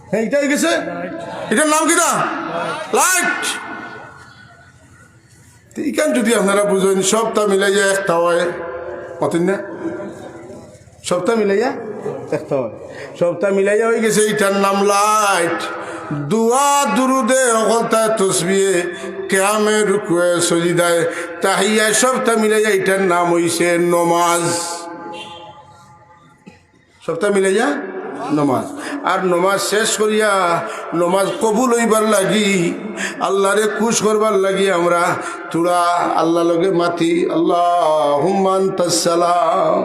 হ্যাঁ এটা গেছে, এটার নাম কিনা লাইট। এখান যদি আপনারা বুঝেন সবটা মিলাইয়া একটা হয়, পাতেন না, সবটা মিলাইয়া একটা হয়, সবটা মিলাইয়া হয়ে গেছে এটার নাম লাইট। দুয়া দুরুদে অকলতায় তসবিয়ে কেয়ামে রুকুয়ে সজিদায় তাহিয়া সবটা মিলাইয়া এটার নাম হইছে নমাজ। সবটা মিলাইয়া নমাজ। আর নমাজ শেষ করিয়া নমাজ কবুল হইবার লাগি, আল্লাহরে খুশ করবার লাগি আমরা তোরা আল্লাহ লগে মাতি আল্লাহুম্মা আনতাস সালাম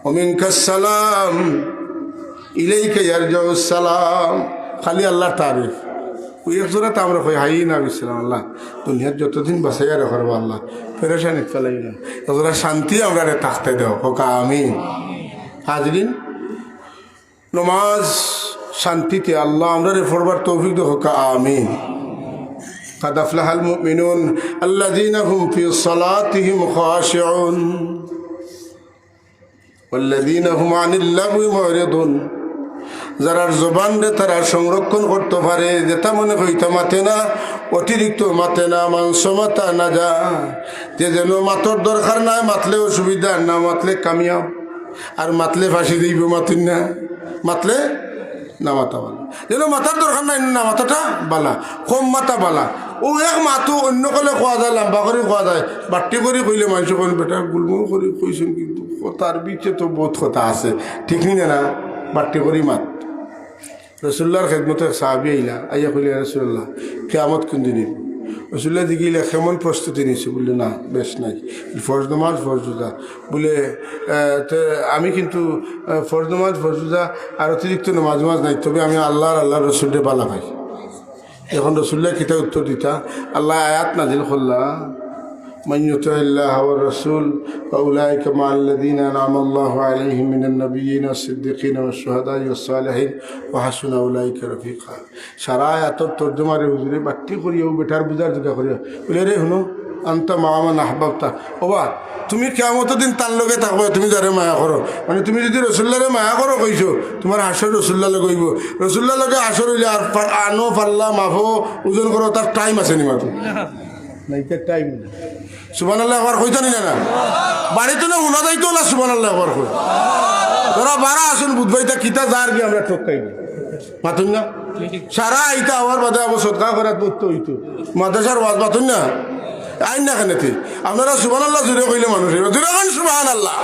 ওয়া মিনকাস সালাম ইলাইকা ইয়ারজাউস সালাম। খালি আল্লাহর তারিফ ওই এক জোড়াতে আমরা কই হাই না বিসলাম আল্লাহ দুনিয়ার যতদিন বাঁচাইয়া রাখবো আল্লাহ ফেরেশানি ফেলাই না, তোরা শান্তি আমরা থাকতে দেও হোকা আমিন। হাজরিন, নমাজ শান্তিতে আল্লাহ আমরা পড়বার তৌফিক দেও হোকা আমিন। قد أفلح المؤمنون الذين هم في صلاتهم خاشعون والذين هم عن اللغو معرضون। যারা জবান রে তারা সংরক্ষণ করতে পারে, যেটা মনে হইতে মাতে না, অতিরিক্ত মাতে না, মাংস মাতা না যা, যে যেন মাতর দরকার নাই, মাতলে অসুবিধা, না মাতলে কামিয়াব, আর মাতলে ফাঁসি দিব, মাতুন না মাতলে না মাতা বালা, যেন মাথার দরকার নাই, না মাথাটা বালা, কম মাথা বালা। ও এক মাথো অন্য কলে খোয়া যায়, লম্বা করে খোয়া যায়, বাট্টি করে কইলে মানুষ কোন বেটা গুলমুল করে কইছেন, কিন্তু তার বিচে তো বহুত কথা আছে, ঠিক নি না, বাট্টি করি মাত। রসুল্লাহর খেদমতে সাহাবি আইলা, আইয়া কইলে রসুল্লাহ কেয়ামত কোন দিন? রসুল্লাহ দিকে কেমন প্রস্তুতি নিয়েছে? বললে না বেশ নাই, ফরজ নামাজ ফরজ রোজা। বলে আমি কিন্তু ফরজ নামাজ ফরজ রোজা আর অতিরিক্ত নামাজ নাই, তবে আমি আল্লাহ রসুলকে বালা পাই। এখন রসুল্লাহ কিতা উত্তর দিতা, আল্লাহ আয়াত নাজিল করলা, من يطع الله والرسول فأولئك مع الذين أنعم الله عليهم من النبيين والصديقين والشهداء والصالحين وحسن أولئك رفيقا। সারা আয়াতের তরজমারে হুজুরে বাট্টি করিও বেটার বুঝার দুটা করিও বলে রে শুনো আনতা মা মান আহবাবতা, ওবা তুমি কিয়ামতের দিন তার লগে থাকবে, তুমি যারে মায়া করো, মানে তুমি যদি রসুল্লাহরে মায়া করো কইছো, তোমার আসর রসুল্লাহ লগে হইব, রসুল্লাহ লগে আসর হইলে আর আনো পাল্লা মাফো ওজন করো, তার টাইম আছে নি মাত্র নাই, তার টাইম নেই। সুবহানাল্লাহ একবার কইতো নি না, বাড়িতে না উনা যাইতো না, সুবহানাল্লাহ একবার কই তোরা বারা আসুন বুধবাইতা কিতা যার কি আমরা ঠকাই মাতুন না, সারা আইতা আবার বাদে আবার সদকা করার দত্ত হইতো, মাদ্রাসার ওয়াজ মাতুন না আইন না কেনেতে, আপনারা সুবহানাল্লাহ জুড়ে কইলে মানুষ জুড়ে কন সুবহানাল্লাহ।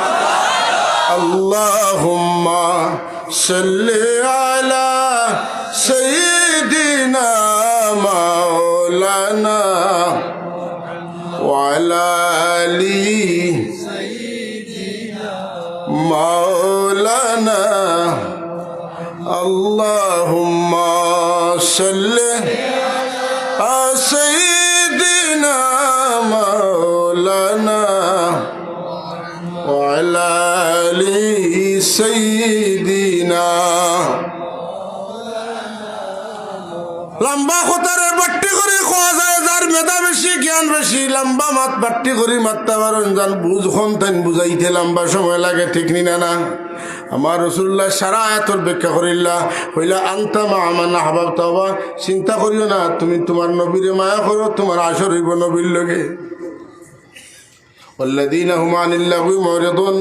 আল্লাহুম্মা সাল্লি আলা সাইয়্যিদিনা মাওলানা وعلى آل مولانا اللهم صل على سيدنا مولانا وعلى آل سيدنا। লম্বা খোতারে বাট্টি করে খাওয়া যায়, যার মেধা বেশি জ্ঞান বেশি, লম্বা মাত বাট্টি করে মারতে পারেন, যান বুঝ তাই বুঝাইতে লম্বা সময় লাগে, ঠিক নি না। আমার রসুল্লাহ সারা আয়াতুল ব্যাখ্যা করিল্লা হইলা আনতা মা মান আহবাবতা, চিন্তা করিও না, তুমি তোমার নবীরে মায়া করো, তোমার আসর হইব নবীর লগে। والذين هم عن اللغو معرضون,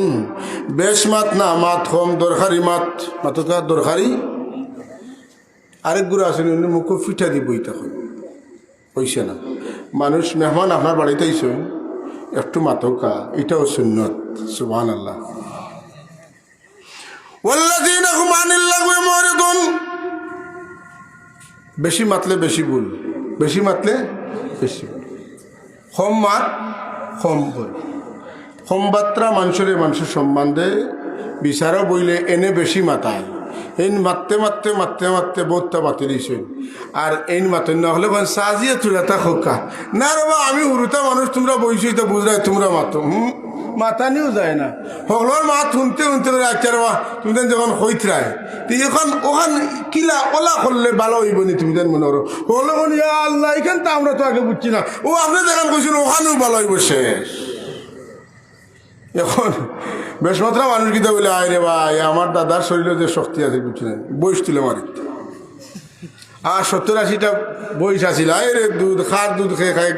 বেশ মাত না, মাত কম, দরকারি মাত, মাতকা দরকারি। আরেক গুরু আসেন মুখ ফিটা দি বইতে হয়, হইছে না, মানুষ মেহমান আপনার বাড়িতে আইসেন একটু মাতকা, এটাও সুন্নত। সুবহানাল্লাহ। ওয়াল্লাযীনা হুম আনিল লাগwi মুরিদুন, বেশি মাতলে বেশি ভুল, বেশি মাতলে বেশি ভুল, কম মাত কম ভুল, কম বাত্রা মানুষের সম্বন্ধে বিচারও বইলে এনে বেশি মাতায়, এই মারতে মারতে মারতে মারতে বোধটা মাতি দিয়েছেন। আর এই মাতেন না হলে সাজিয়ে তুলাতা খোকা না রে, আমি উরুতা মানুষ, তোমরা বইছি তো বুঝলাই, তোমরা মাতো মাতানিও যায় না, হগলোর মা শুনতে শুনতে আচ্ছা রে তুমি যখন হইতরায় এখন ওখান কিলা ওলা করলে ভালো হইব নি, তুমি মনে করো হলো আল্লাহ এখান তো আমরা তো আগে বুঝছি না, ও আপনি যেখান কইছেন ওখানেও ভালো হইব শেষ। এখন বেশমাত্রা মানুষ কিতা বলে আয় রে ভাই আমার দাদার শরীরে যে শক্তি আছে বুঝছেন বয়স তুলে মারি আর 70-80টা বয়স আসিল আয় রে দুধ খার দুধ খেয়ে খাই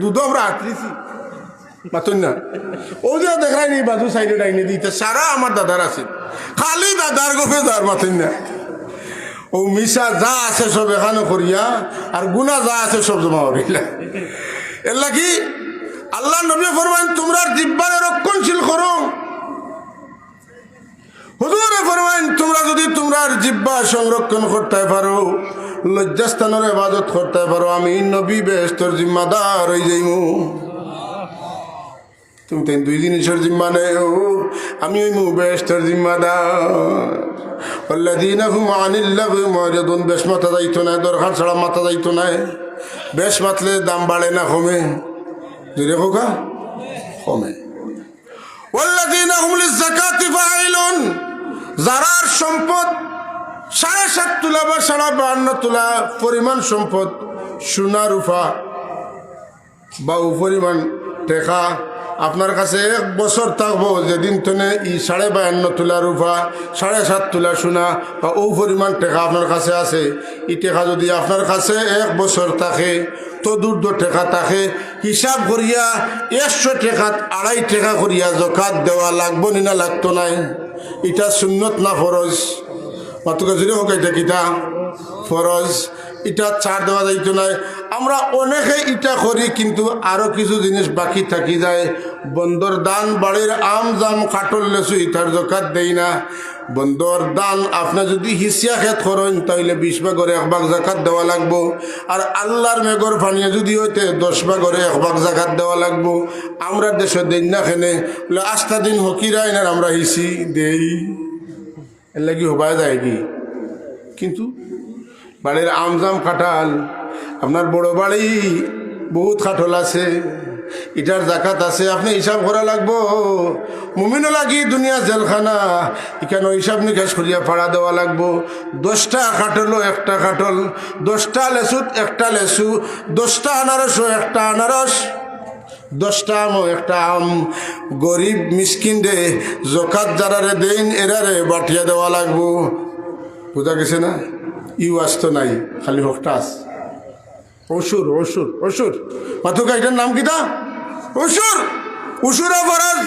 দুধও আমরা আটরিছি মাতুন না ও যে দেখাই নি বাজু সাইডে ডাইনে দিতে সারা আমার দাদার আছে খালি দাদার গোপে দার মাতুন না ও মিশা যা আছে সব এখানে করিয়া আর গুণা যা আছে সব জমা করিলা এর লাগি আল্লাহ নবী ফরমান তোমরা জিহ্বারে রক্ষণশীল করো হুজুরে ফরমান তোমরা যদি তোমরার জিহ্বা সংরক্ষণ করতে পারো লজ্জাস্থানের ইবাদত করতে পারো আমি নবী বেহেশতের জিম্মাদার হয়ে যাইমু তুমি তো দুই জিনিসের জিম্মা নেও আমি ওই বেহেশতের জিম্মাদার والذين هم عن اللغو معرضون বেশ মাথা যাইতো না দরকার ছাড়া মাথা যাইতো না বেশ মাতলে দাম বাড়ে না কমে জোরে হোকা কমে والذين هم للزكاة فاعلون যারার সম্পদ 7.5 তোলা বা 52 তোলা পরিমাণ সম্পদ সোনা রূপা বা পরিমাণ টাকা আপনার কাছে 1 বছর থাকবো যেদিন তনে ই 52.5 তোলা রূপা 7.5 তোলা সোনা বা ও পরিমাণ টাকা আপনার কাছে আছে এই টাকা যদি আপনার কাছে 1 বছর থাকে তো দূর টাকা থাকে হিসাব করিয়া 100 টাকা 2.5 টাকা করিয়া যাকাত দেওয়া লাগবো না লাগতো না এটা সুন্নত না ফরজ মাতুকা জুড়ে হোক এটা কিটা ফরজ এটা ছাড় দেওয়া যাইতো না আমরা অনেকে এটা করি কিন্তু আরো কিছু জিনিস বাকি থাকি যায় বন্দর দান বাড়ির আম জাম কাটল লেসু ইটার যাকাত দেই না বন্দর দান আপনি যদি হিসিয়া খেত করেন তাহলে 20 ভাগের 1 ভাগ যাকাত দেওয়া লাগবো আর আল্লাহর মেঘর পানিয়ে যদি হইতে 10 ভাগের 1 ভাগ যাকাত দেওয়া লাগবো আমরা দেশে দেই না খেনে বলে আস্থা দিন হকিরাই না আমরা হিসি দেই এর লাগি হবায় যায় কি কিন্তু বাড়ির আমজাম কাঁঠাল আপনার বড় বাড়ি বহুত কাঁঠাল আছে এটার জাকাত আছে আপনি হিসাব করা লাগবো মুমিনও লাগি দুনিয়া জেলখানা এখানে হিসাব নিকাশ করিয়া ভাড়া দেওয়া লাগবো 10টা কাঁঠালও 1টা কাঁঠাল 10টা লেসুত 1টা লেসু 10টা আনারসও 1টা আনারস 10টা আমও 1টা আম গরিব মিসকিন রে জাকাত যারারে দেন এরারে বাটিয়া দেওয়া লাগবো বুঝা গেছে না ইউ আসতো নাই খালি হকটা আস অসুর অসুর অসুর মাথুকা এটার নাম কিতা অসুর অসুরা ফরজ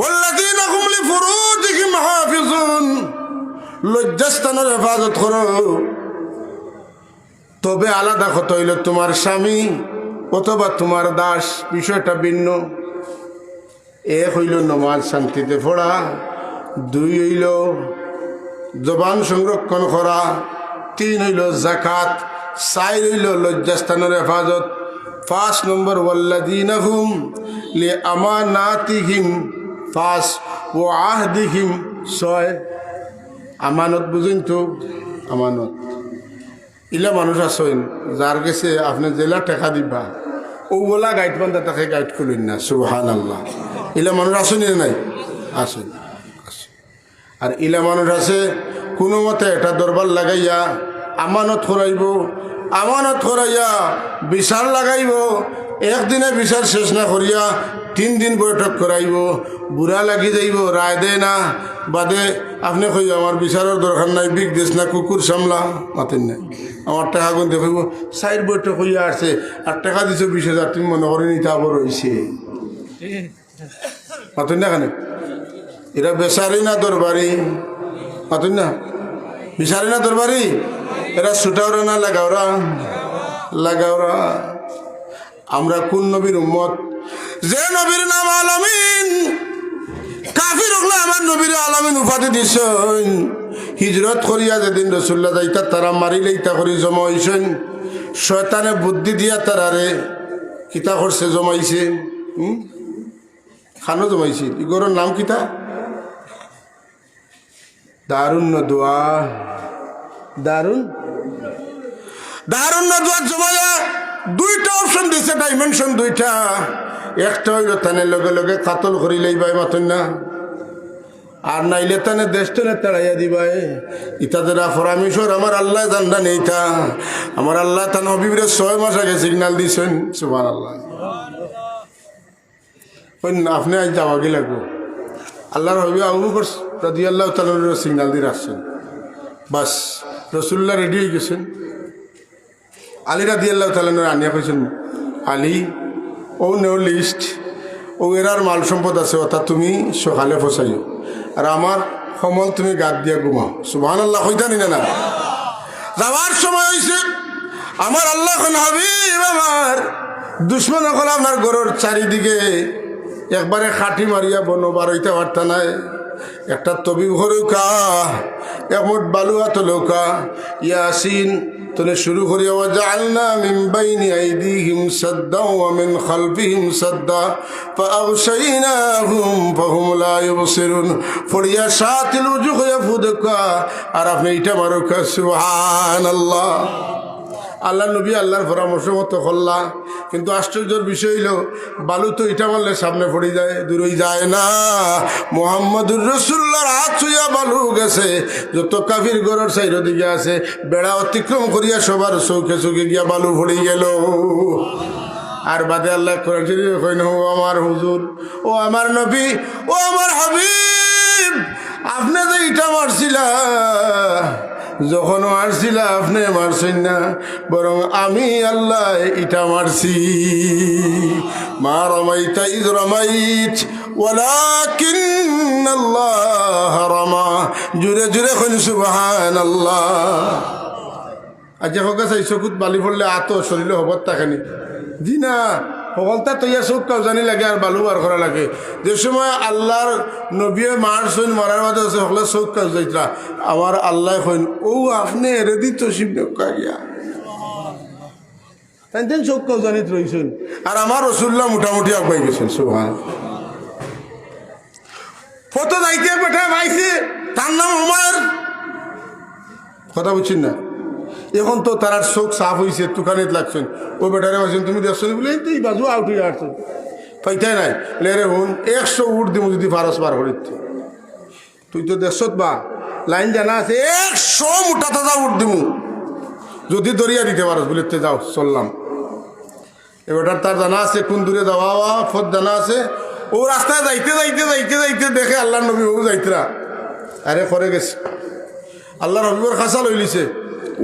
والذين هم لفروجهم حافظون লজ্জাস্থানের হেফাজত করো তবে আলাদা কথা হইল তোমার স্বামী অথবা তোমার দাস বিষয়টা ভিন্ন এক হইল নমাজ শান্তিতে পড়া 2 হইল জবান সংরক্ষণ করা 3 হইল যাকাত 4 হইল লজ্জাস্থানের হেফাজত 5 নম্বর ওয়াল্লাযীনা হুম লিআমানাতিহিম 5 ওয়া আহদিহিম 6 আমানত বুঝুন তো আমানত ইলা মানুষ আসেন যার কাছে আপনি জেলা টাকা দিবা ওগুলা গাইড বান্ধা তাকে গাইড করলেন না সুবহানাল্লাহ ইলা মানুষ আসেনি নাই আসেন আর ইলা মানুষ আছে কোনো মতে এটা দরবার লাগাইয়া আমানত করাইয়া বিচার লাগাইব একদিনে বিচার শেষ না করিয়া 3 দিন বৈঠক করাইব বুড়া লাগি যাইব রায় দেয় না বাদে আপনি কই আমার বিচারের দরকার নাই বিগ দেশ না কুকুর সামলা মাতেন নাই আমার টাকা গুণ দেখাইব 4 বৈঠক হইয়া আসছে আর টাকা দিছো 20,000 তুমি মনে করি নিতে আবার রয়েছে মাতেন না কেন এরা বেচারি না দরবারি মাতুন না বিচারি না দরবারি এরা ছুটাওরা না লাগাওরা আমরা কোন নবীর উম্মত যে নবীর নাম আলামিন কাফির হলে আমার নবীর আলামিন উপাধি দিছেন হিজরত করিয়া যেদিন রাসূলুল্লাহ যাইতা তারা মারিলেইতা করি জমা হইছেন শয়তানে বুদ্ধি দিয়া তারারে কিতা করছে জমাইছে খানো জমাইছে ইগরের নাম কিতা দারুন নদুয়া জমায়া 2টা অপশন দিছে ডাইমেনশন 2টা একটা হইল তানে লগে লগে কাতল করি লইবাই মাতন না আর নাইলে তানে দেশটনে তাড়াইয়া দিবাই ইতাদের পরামর্শ আমার আল্লাহ জানডা নেইতা আমার আল্লাহ তান হবিবরে 6 মাস আগে সিগন্যাল দিছেন সুবহানাল্লাহ ওই না আপনি আজ যাওয়াকে লাগবো আল্লাহর হবি আবু বকর রাদিয়াল্লাহু তাআলা সিগন্যাল দিয়ে আসছেন বাস রসুল্লাহ রেডি হয়ে গেছেন আলী রাদিয়াল্লাহু তাআলা আনিয়া কইছেন আলী ও নেও লিস্ট ও এরার মাল সম্পদ আছে অর্থাৎ তুমি সকালে ফসাইও আর আমার সমল তুমি গাত দিয়া ঘুমাও সুবহানাল্লাহ কইতানি না যাওয়ার সময় হয়েছে আমার আল্লাহ হাবিব আমার দুশ্মন হল আপনার ঘরের চারিদিকে একবারে খাটি মারিয়া বন বারইতে পারতা নাই একটা তবি ঘরৌকা একমোট বালুয়া তলৌকা ইয়াসিন তোলে শুরু করিয়া ওয়াজআলনা মিন বাইনি আইদিহিম সাদ্দা ওয়া মিন খালফিহিম সাদ্দা ফাআগশাইনাহুম ফাহুম লা ইউবসিরুন ফড়িয়া সাতিল উজু হইয়া ফুদকা আর আপনি এটা মারুকা সুবহানাল্লাহ আল্লাহ নবী আল্লাহর পরামর্শ মতো করলা কিন্তু আশ্চর্যের বিষয় হইল বালু তো ইটা মারলে সামনে পড়ে যায় দূরই যায় না মুহাম্মদুর রাসূলুল্লাহর হাত ছুঁয়া বালু গেছে যত কাফির গরর সাইড দিকে আছে বেড়া অতিক্রম করিয়া সবার চৌকে চৌকে গিয়া বালু পড়ে গেল আর বাদে আল্লাহ কোরআন শরীফে কইন ও আমার হুজুর ও আমার নবী ও আমার হাবিব আপনি যে ইটা মারছিলা যখন মারছিলা আপনি মারছেন না বরং আমি আল্লাহ ইটা মারছি মা রমাইতা ইজ রমাইত ওয়ালাকিন্নাল্লাহ রামা জুরে জুরে কইন সুবহানাল্লাহ আজ হোক চাই চকুত বালি পড়লে আত শরীরে হবত তাকানি জি না সকলটা তৈয়া চোখ কাউজানি লাগে আর বালু বার করা লাগে যে সময় আল্লাহর নবীয়ে মারছেন মরার মাঝে আছে সকলে চোখ কাউজাইতরা আমার আল্লাহ কইন ও আপনি এরে দি তসিব নকাইয়া তাই তেন চোখ কাউজানিত রয়েছেন আর আমার রসুল্লাহ মোটামুটি আগাই গেছেন সুবহান ফটো যাইতে বেটা ভাইছে তার নাম উমার কথা বুঝছেন না এখন তো তার চোখ সাফ হয়েছে তুকানিত লাগছেন ও বেটারে বলছেন তুমি দেখছো বলে এই বাজু আউট হয়ে আসছো পাইতাই নাই লেরে হুন 100 উঠ দিব যদি ফারস বার করিতে তুই তো দেখছ বা লাইন জানা আছে 100 মোটা তাজা উঠ দিব যদি দরিয়া দিতে পারস বলিতে যাও চললাম এবারটার তার জানা আছে কোন দূরে যাওয়া ফত জানা আছে ও রাস্তায় যাইতে যাইতে যাইতে যাইতে দেখে আল্লাহ নবী ও যাইতরা আরে করে গেছে আল্লাহ নবীর খাসা লইলিছে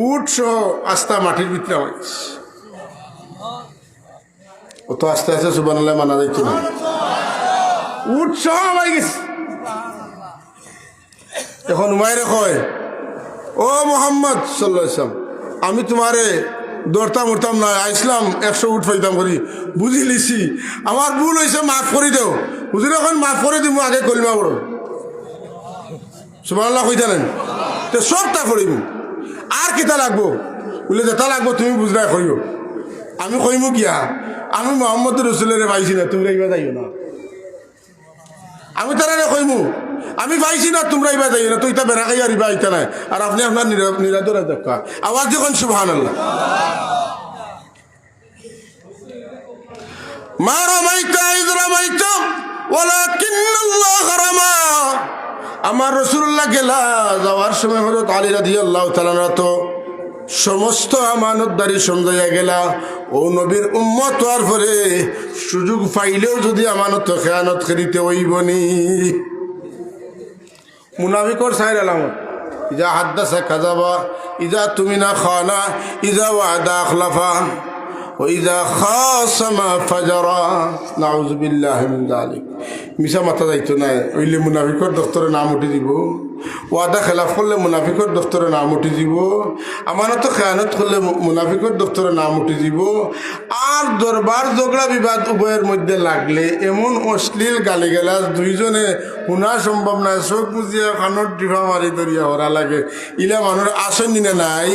উঠ সহ আস্তা মাটির ভিতরে হয়েছে ও তো আস্তে আস্তে সুবহানাল্লাহ মানা যাইছে না উঠ সহ হয়ে গেছে এখন উমাইরে কয় ও মোহাম্মদ সাল্লাল্লাহু আলাইহি ওয়াসাল্লাম আমি তোমারে দৌড়তাম উঠতাম না আইসলাম 100 উঠ পাইতাম করি বুঝি লিছি আমার ভুল হয়েছে মাফ করে দেও বুঝলি এখন মাফ করে দিব আগে কলিমা বড় সুবহানাল্লাহ কইতালেন তো সবটা করিব আর কিতা লাগবো বলে যেটা লাগবো তুমি বুঝরা করিও আমি কইম কিয়া আমি মোহাম্মদ রসুলের পাইছি না তোমরা ইবা যাইও না আমি তারা কইমু আমি পাইছি না তোমরা ইবা যাইও না তুই তা বেড়া খাই আর ইবা আইতা নাই আর আপনি আপনার নিরাদরা দেখা আওয়াজ যখন সুবহানাল্লাহ মা রামাইতা ইয রামাইতা ওয়ালাকিন্নাল্লাহ রামা আমার রাসূলুল্লাহ গেলা যাওয়ার সময় হযরত আলী রাদিয়াল্লাহু তাআলা তো সমস্ত আমানতদারি সমঝাইয়া গেলা ও নবীর উম্মত হওয়ার পরে সুযোগ পাইলেও যদি আমানত খেয়ানত করিতে হইবনি মুনাফিকর সাইর আলামত ইজা হাদ্দাসা কাযাবা ইজা তুমিনা খানা ইজা ওয়াদা আখলাফা وإذا خاصم فجرا نعوذ بالله من ذلك মিশা মাথা যাইতো না ওইলে মুনাফিকর দফতরে নাম উঠে দিব ওয়াদা খেলাফ করলে মুনাফিকর দফতরে নাম উঠে দিব আমানত খেয়ানত করলে মুনাফিকর দফতরে নাম উঠে দিব আর দরবার ঝগড়া বিবাদ উভয়ের মধ্যে লাগলে এমন অশ্লীল গালিগালাজ দুইজনে শোনা সম্ভব নাই চোখ বুঝিয়া কানত ডিফা মারি ধরিয়া হরা লাগে ইলা মানুষ আসেনি না নাই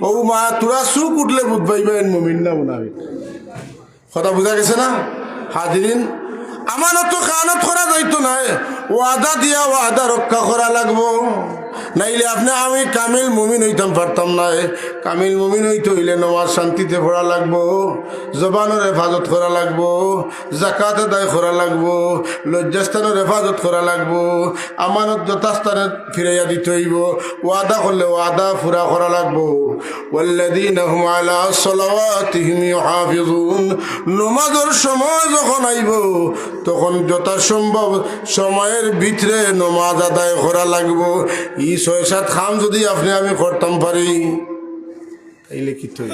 ও মা তোরা চুক উঠলে বুধ পাইবেন মুমিন না মুনাফিক কথা বোঝা গেছে না হাজিরিন আমানত খানত করা যাইতো না ওয়াদা দিয়া ওয়াদা রক্ষা করা লাগবো নাইলে আপনি আমি কামিল মুমিন হইতাম পারতাম না। কামিল মুমিন হইতে হইলে নামাজ শান্তিতে পড়া লাগবো, জবানের হেফাজত করা লাগবো, জাকাত আদায় করা লাগবো, লজ্জাস্থানের হেফাজত করা লাগবো, আমানত যথাস্থানে ফিরাইয়া দিতে হইব, ওয়াদা করলে ওয়াদা পুরা করা লাগবো। ওয়াল্লাযীনা হুম আলা সালাওয়াতিহিম ইউহাফিজুন, নামাজের সময় যখন আইব তখন যথাসম্ভব সময়ের ভিতরে নামাজ আদায় করা লাগবো। ই ৬-৭ খাম যদি আপনি আমি করতাম পারি তাইলে কি তৈ,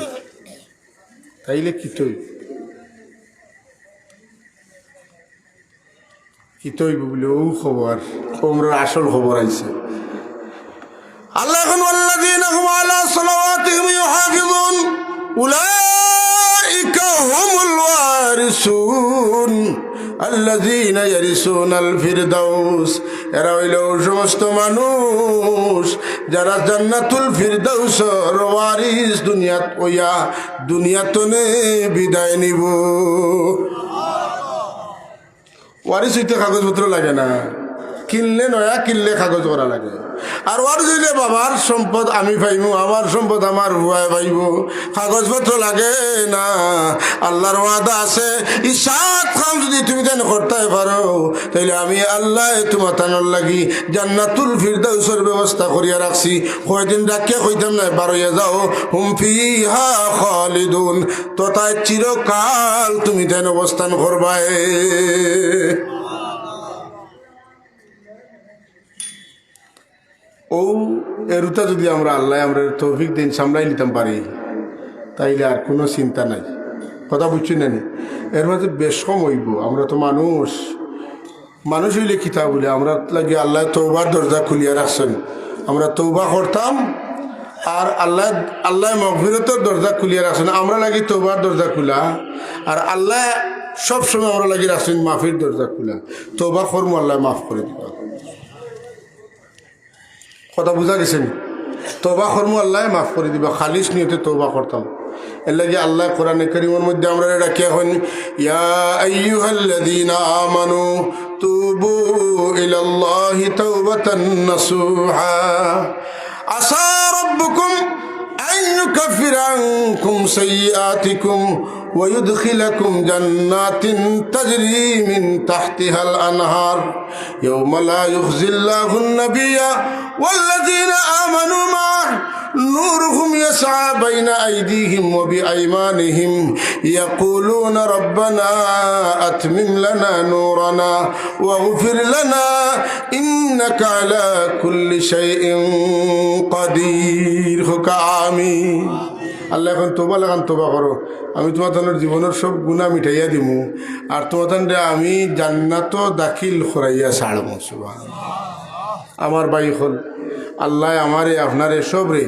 তাইলে কি তৈ, কি তৈব বলে ও খবর, ওমরার আসল খবর আইছে। আল্লাহ এখন ওয়াল্লাযীনা হুম আলা সালাওয়াতিহিম ইউহাফিজুন উলাইকা হুমুল ওয়ারিসুন আল্লাযীনা ইয়ারিসুনাল ফিরদাউস, এরা হইল সমস্ত মানুষ যারা জান্নাতুল ফিরদাউসের ওয়ারিস দুনিয়াত ওয়া দুনিয়াতনে বিদায় নিব। ওয়ারিস হইতে কাগজপত্র লাগে না, কিনলে নয়া কিনলে কাগজ করা লাগে। আর ওয়ারিস হইলে বাবার সম্পদ আমি পাইব, আমার সম্পদ আমার ভুয়ায় পাইব, কাগজপত্র লাগে না। আল্লাহর ওয়াদা আছে, এই ৭ কাম যদি তুমি তেন করতে পারো তাইলে আমি আল্লাহ তোমার তানোর লাগি জান্নাতুল ফিরদাউসের ব্যবস্থা করিয়া রাখছি। কয়দিন রাখিয়া কইতাম না, বারোয়া যাও, হুম ফিহা খালিদুন, তো তাই চিরকাল তুমি তেন অবস্থান করবাই। ও এরুতা যদি আমরা আল্লাহ আমরা তৌফিক দিন সামলাই নিতাম পারি তাইলে আর কোনো চিন্তা নাই। কথা বুঝছি না? এর মাঝে বেশম হইব। আমরা তো মানুষ, মানুষ হইলে কিতা বলে আমরা লাগে আল্লাহ তৌবার দরজা খুলিয়া রাখছেন, আমরা তৌবা করতাম আর আল্লাহ আল্লাহ মগফিরতের দরজা খুলিয়া রাখছেন। আমরা লাগি তৌবার দরজা খোলা আর আল্লাহ সবসময় আমরা লাগি রাখছেন মাফির দরজা খোলা। তৌবা করবো আল্লাহ মাফ করে দিবা। কথা বুঝা গেছেন? তওবা করমু আল্লাহ মাফ করে দিবা, খালিস নিয়তে তওবা করতাম। এর লাগে আল্লাহ কোরআনে কারীমের মধ্যে আমরা রাখিয়া হন, ইয়া আইয়ুহাল্লাযীনা আমানু তুবু ইলাল্লাহি তাওবাতান নাসুহা আসা রাব্বুকুম আন ইউকাফিরা আনকুম সাইয়্যাতিকুম ويدخلكم جنات تجري من تحتها الأنهار يوم لا يخزي الله النبي والذين آمنوا معه نورهم يسعى بين أيديهم وبأيمانهم يقولون ربنا أتمم لنا نورنا واغفر لنا إنك على كل شيء قدير آمين। আল্লাহ এখন তোবা লাগান, তোবা করো, আমি তোমার তাদের জীবনের সব গুণা মিটাইয়া দিমু আর তোমার তাদের আমি জান্নাত দাখিল করাইয়া ছাড়বো। সুবহানাল্লাহ। আমার ভাই হল আল্লাহ আমারে আপনারে সবরে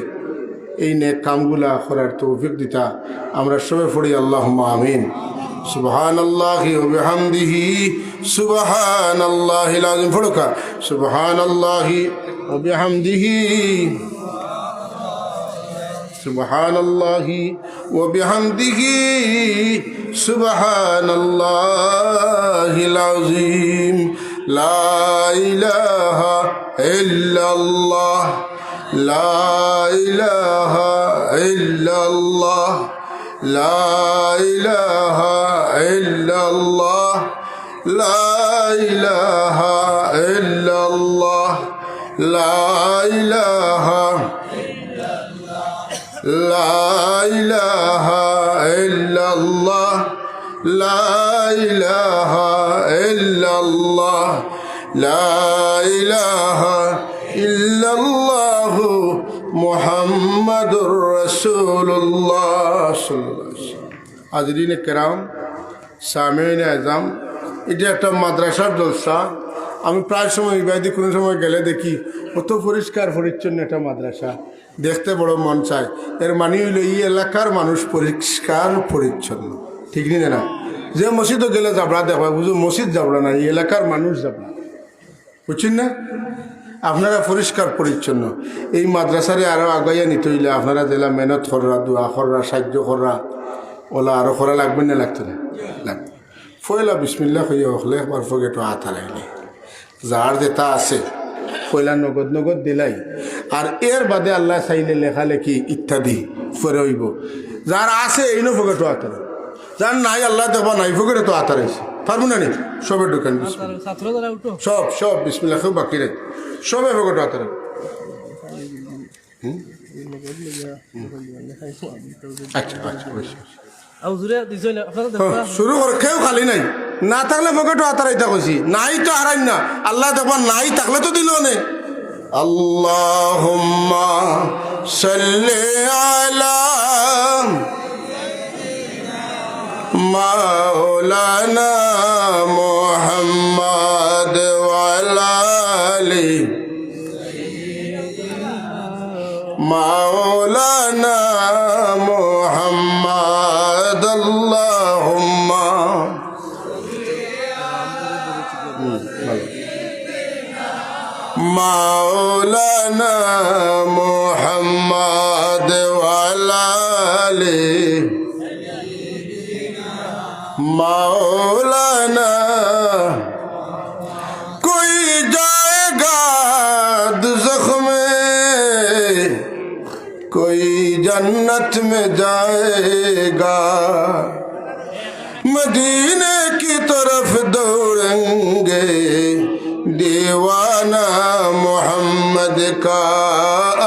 এই নেক কামগুলা করার তৌফিক দিতা। আমরা সবে পড়ি আল্লাহুম্মা আমিন। সুবহানাল্লাহি ওয়া বিহামদিহি সুবহানাল্লাহিল আযীম। পড়োকা সুবহানাল্লাহি ওয়া বিহামদিহি সুবহানাল্লাহি ওয়া বিহামদিহি সুবহানাল্লাহিল আযীম। লা ইলাহা ইল্লাল্লাহ লা ইলাহা ইল্লাল্লাহ লা ইলাহা ইল্লাল্লাহ লা ইলাহা ইল্লাল্লাহ লা ইলাহা লা ইলাহা ইল্লাল্লাহ লা ইলাহা ইল্লাল্লাহ লা ইলাহা ইল্লাল্লাহ মুহাম্মাদুর রাসূলুল্লাহ সাল্লাল্লাহু আলাইহি ওয়াসাল্লাম। হাজরিনে কেরাম, সামিঈনে আযম, এটা একটা মাদ্রাসার জলসা। আমি প্রায় সময় ইবাদি কোনো সময় গেলে দেখি কত পরিষ্কার পরিচ্ছন্ন একটা মাদ্রাসা, দেখতে বড় মন চায়। এর মানে হইল এই এলাকার মানুষ পরিষ্কার পরিচ্ছন্ন, ঠিক নি না? যে মসজিদও গেলে যাবড়া দেখবা, বুঝো মসজিদ যাবড়া না, এই এলাকার মানুষ যাবড়া, বুঝছেন না? আপনারা পরিষ্কার পরিচ্ছন্ন। এই মাদ্রাসারে আরও আগাইয়া নিতে হইলে আপনারা জেলা মেহনত কররা, দোয়া কররা, সাহায্য কররা, ওলা আরও করা লাগবে না? লাগতো না? লাগবে। ফয়লা বিসমিল্লাহ হইয়া হলে একবার ফগে একটু হাত হারাইলে যার যেটা আছে পয়লা নগদ নগদ দিলাই আর এর বাদে আল্লাহ চাইলে লেখালেখি ইত্যাদি পরে হইব। যার আছে এই ফকেটও আতারে, যার নাই আল্লাহ দেখবা নাই ফকেটে তো আতারাইছে পারবো না নি সবের দোকান সব সব বিসমিল্লাহ খুব বাকি রে সবে ফকেটও আতারে। আচ্ছা আচ্ছা শুরু করে কেউ খালি নাই, না থাকলে পকেটও আতারাইতা কইছি, নাই তো হারাই না আল্লাহ দেখবা নাই থাকলে তো দিল নে। আল্লাহুম্মা সাল্লি আলা মাওলানা মুহাম্মদ ওয়া আলা আলি মাওলানা মুহাম্মদ। আল্লাহুম্মা মাওলানা মুহাম্মদ ওয়া আলা আলি মাওলানা। कोई जाएगा दुज़ख में, कोई जन्नत में जाएगा, मदीने की तरफ दौड़ेंगे दीवाना मोहम्मद का।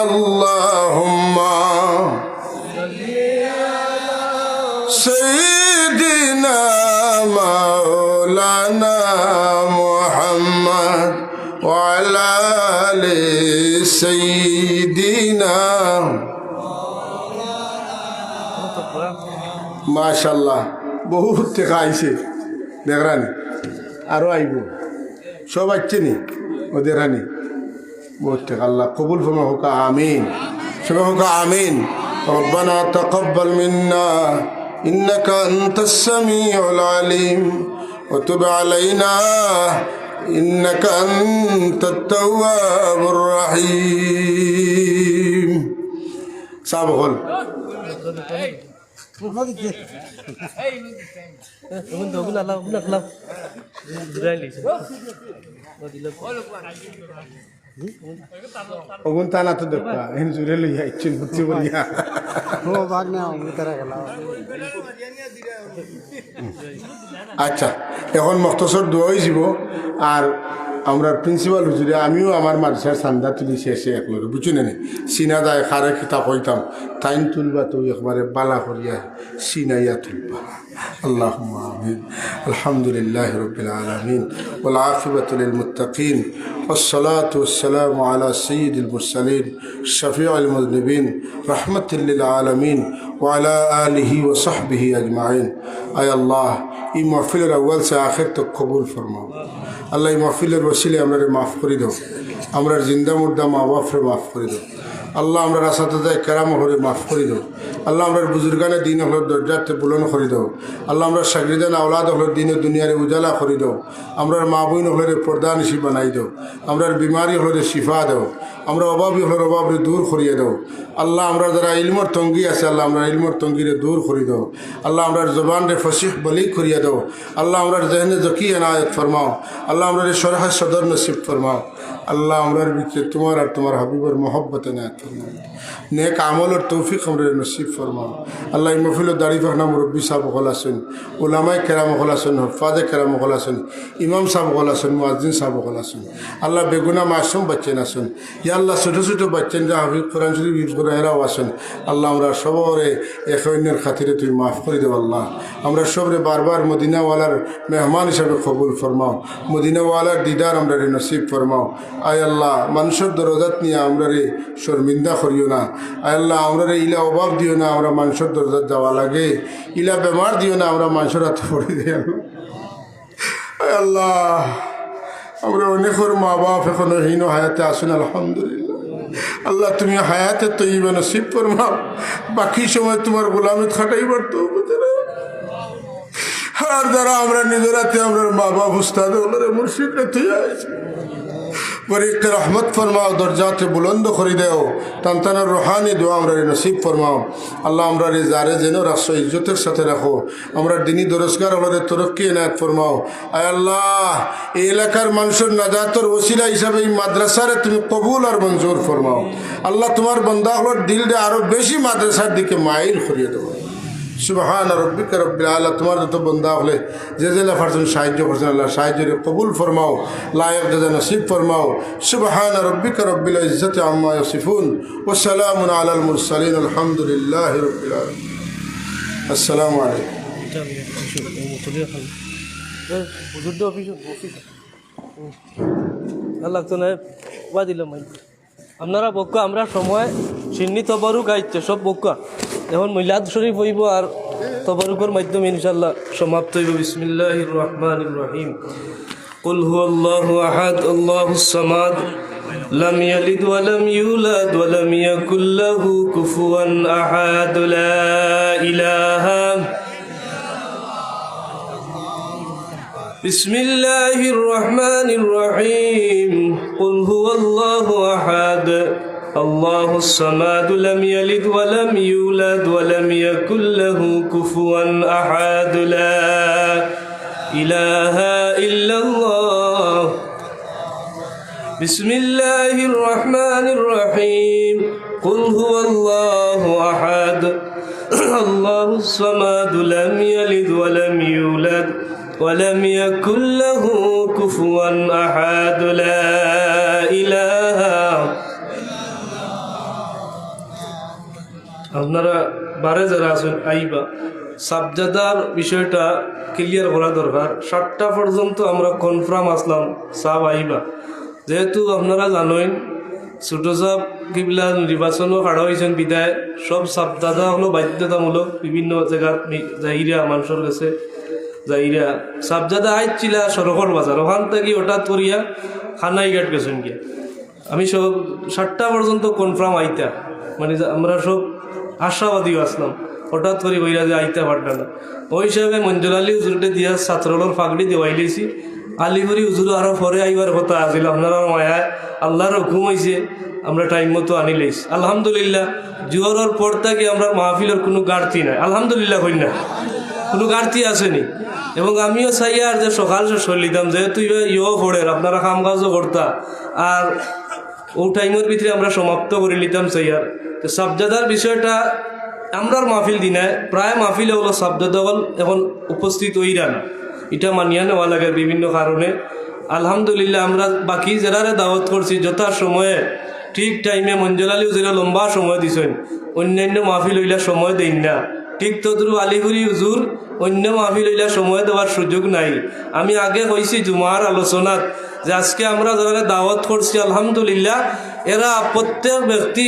अल्लाहुम्मा सय्यिदना मौलाना मुहम्मद व अला आलि सय्यिदिना। माशाल्लाह बहुत टेका आइছে দেখরানি, আরো আইব সব আসছে নি ওদের হানি বহুত টেকা। আল্লাহ কবুল ফরমা হোক আমিন, সবাই হোক আমিন। ربنا تقبل منا إنك أنت السميع العليم وتب علينا إنك أنت التواب الرحيم. سابقون ওগুন তানা তো দেখা হেন জুড়ে লইয়া ইচ্ছেন বুঝছি বলিয়া ও ভাগ না তারা গেল। আচ্ছা এখন মখতসর দোয়া হয়েছিল আর আমরা প্রিন্সিপাল হুজুরে আমিও আমার মাদ্রাসার চান্দা তুলি শেষে একলো বুঝছি না চিনা যায় খারে কিতাব হইতাম তাইন তুলবা তো একবারে বালা করিয়া চিনাইয়া তুলবা। আল্লাহুম্মা আমিন। আলহামদুলিল্লাহি রাব্বিল আলামিন ওয়াল আকিবাতু লিল মুত্তাকিন والصلاة والسلام على سيد المرسلين شفيع المذنبين رحمة للعالمين وعلى آله وصحبه أجمعين. أي الله এই মাহফিলের আউয়াল সে আখির তক কবুল ফরমাও। আল্লাহ এই মাহফিলের ওসিলে আমরা মাফ করে দাও, আমরা জিন্দা মুর্দা মা বাপরে মাফ করে দাও। আল্লাহ আমরা রাসাতায় কেরাম হরে মাফ করে দাও। আল্লাহ আমরা বুজুর্গানে দিন হলোর দরজাতে বুলন করে দাও। আল্লাহ আমরা সাগরিদান আওলাদ হলোর দিনে দুনিয়ারে উজালা করে দাও। আমরা মা বোন হলোরে পর্দা নিশি বানাই দাও। আমরা বিমারি হলোরে শিফা দাও। আমরা অভাবী হলোর অভাবরে দূর করিয়ে দাও। আল্লাহ আমরা যারা ইলমর তঙ্গি আছে আল্লাহ আমরা ইলমর তঙ্গিরে দূর করে দাও। আল্লাহ আমরা জবানরে ফসিহ বলি করিয়ে দাও। আল্লাহ আমরা জহনে জকি এনায়ত ফরমাও। আল্লাহ আমরা সরহ সদর নসিব ফরমাও। আল্লাহ আমরার ভিতরে তোমার আর তোমার হাবিবর মোহব্বত এনায়ত ফরমাও। নেক আমলের তৌফিক আমরা নসিব ফরমাও। আল্লাহ এই মহফিলের দাড়ি ফাহনা মুরব্বী সাহেব হল আসেন, ওলামায় কেরাম হল আসেন, হফাজে কেরাম হল আসেন, ইমাম সাহেব হল আসেন, মুয়াজ্জিন সাহেব হল আসেন। আল্লাহ বেগুনা মাসুম বাচ্চেন আসেন। ইয়া আল্লাহ ছোটো ছোটো বাচ্চেন যা হাফিজ কোরআন শরীফ হিফজ করে এরাও আসেন। আল্লাহ আমরা সবরে এক অন্যের খাতিরে তুই মাফ করে দেব। আল্লাহ আমরা সবরে বারবার মদিনাওয়ালার মেহমান হিসাবে কবুল ফরমাও। মদিনাওয়ালার দিদার আমরা রে নসিব ফরমাও। আয় আল্লাহ মানুষের দরজাত নিয়ে আমরা রে শর্মিন্দা করিও না। আয় আল্লাহ আমরা রে ইলা অভাব দিও না, আমরা মানুষের দরজাত যাওয়া লাগে। ইলা বেমার দিও না, আমরা মানুষের হাতে পড়ে দিই। আয় আল্লাহ আমরা অনেকের মা বাপ এখনো হীন হায়াতে আসুন আলহামদুলিল্লাহ। আল্লাহ তুমি হায়াতে তৈবা নসিব ফরমাও। বাকি সময় তোমার গোলামে খাটাইবার তো আর যারা আমরা নিজের হাতে আমরা মা বাপ উস্তাদ মুর্শিদরা তুই আছে বরিতে রহমত ফরমাও, দরজাতে বুলন্দ করে দেও, তান্তানার রুহানি দোয়া আমরা নসিব ফরমাও। আল্লাহ আমরা যারে যেন রাষ্ট্র ইজ্জতের সাথে রাখো, আমরা দিনী দরজগার হলরে তরক্কি এনায়ত ফরমাও। আয় আল্লাহ, এই এলাকার মানুষের নাজাতর ওসিলা হিসাবে এই মাদ্রাসারে তুমি কবুল আর মঞ্জুর ফরমাও। আল্লাহ তোমার বন্দা হলোর দিলটা আরো বেশি মাদ্রাসার দিকে মাইল করিয়ে দেবো। সুবহান রব্বিকা রব্বিল আলা, তোমার যত বন্দা হলে যে যে লাফারছেন সাহায্য করছেন আল্লাহ সাহায্যের কবুল ফরমাও, লায়ক দাদা নসিব ফরমাও। সুবহান রব্বিকা রব্বিল ইজ্জতি আম্মা ইয়াসিফুন ওয়া সালামুন আলাল মুরসালিন আলহামদুলিল্লাহি রব্বিল আলামিন। আসসালামু আলাইকুম। আপনারা বক্কা আমরা সময় সিন্নি তবরুক আইচ্ছে সব বক্কা এখন মিলাদ শরীফ হইব আর তবরুকের মাধ্যমে ইনশাআল্লাহ সমাপ্ত হইব। বিসমিল্লাহির রহমানির রহিম। কুল হুয়াল্লাহু আহাদ আল্লাহুস সামাদ লাম ইয়ালিদ ওয়া লাম ইউলাদ ওয়া লাম ইয়াকুল লাহু কুফুয়ান আহাদ। লা ইলাহা বিসমিল্লাহির রহমানির রহিম। কুল হুয়াল্লাহু আহাদ আল্লাহুস সামাদ লাম ইয়ালিদ ওয়া লাম ইউলাদ ওয়া লাম ইয়াকুল লাহু কুফুয়ান আহাদ। লা ইলাহা ইল্লাল্লাহ। বিসমিল্লাহির রহমানির রহিম। কুল হুয়াল্লাহু আহাদ আল্লাহুস সামাদ লাম ইয়ালিদ ওয়া লাম ইউলাদ ولم يكن له كفوا أحد. لا إله। আপনারা বারে যারা আছেন আইবা সাবজাদার বিষয়টা ক্লিয়ার করা দরকার। 7টা পর্যন্ত আমরা কনফার্ম আসলাম সাব আইবা, যেহেতু আপনারা জানেন ছোট সাব কিবলা নির্বাচনও কাড়া হয়েছেন বিদায় সব সাবজাদা হলো বাধ্যতামূলক। বিভিন্ন জায়গার যাইরা মানুষের কাছে যাইরা সাবজাদা আইছিলা সরকর বাজার, ওখান থেকে হঠাৎ করিয়া খানাই ঘাট গেছেন গিয়া। আমি সব 7টা পর্যন্ত কনফার্ম আইতা, মানে আমরা সব আশাবাদীও আসলাম, হঠাৎ করে বইরা যে আইতা পারটা না। ওই হিসাবে মঞ্জুর আলী হুজুরটে দিয়া ছাত্রলোর ফাগড়ি দেওয়াই লিছি। আলিপুরি হুজুর আরও পরে আইবার কথা আছিল, আপনারা মায়া আল্লাহর হুকুম হয়েছে আমরা টাইম মতো আনি লাইছি। আলহামদুলিল্লাহ জোহরের পর থেকে আমরা মাহফিলের কোনো ঘাটতি নাই, আলহামদুলিল্লাহ কই না, কোনো ঘাটতি আসেনি। এবং আমিও চাই আর যে সকাল শেষ করে লিতাম, যেহেতু ইও পড়ের আপনারা কাম কাজও করতা আর ও টাইমের ভিতরে আমরা সমাপ্ত করে লিতাম চাই। আর তো সাবজাদার বিষয়টা আমরার মাহফিল দিনায় প্রায় মাহফিলে হলো সাবজাদা হল এখন উপস্থিত হইরা না, এটা মানিয়া নেওয়া লাগে বিভিন্ন কারণে। আলহামদুলিল্লাহ আমরা বাকি যারা দাওয়াত করছি যথা সময়ে ঠিক টাইমে মঞ্জুর আলী হুজুরা লম্বা সময় দিছেন, অন্যান্য মাহফিল হইলা সময় দেন না। ঠিক তদ্রু আলিপুরি হুজুর অন্য মাহফিল হইলা সময় দেওয়ার সুযোগ নাই। আমি আগে কইছি জুমার আলোচনাত যে আজকে আমরা যারা দাওয়াত করছি আলহামদুলিল্লাহ এরা প্রত্যেক ব্যক্তি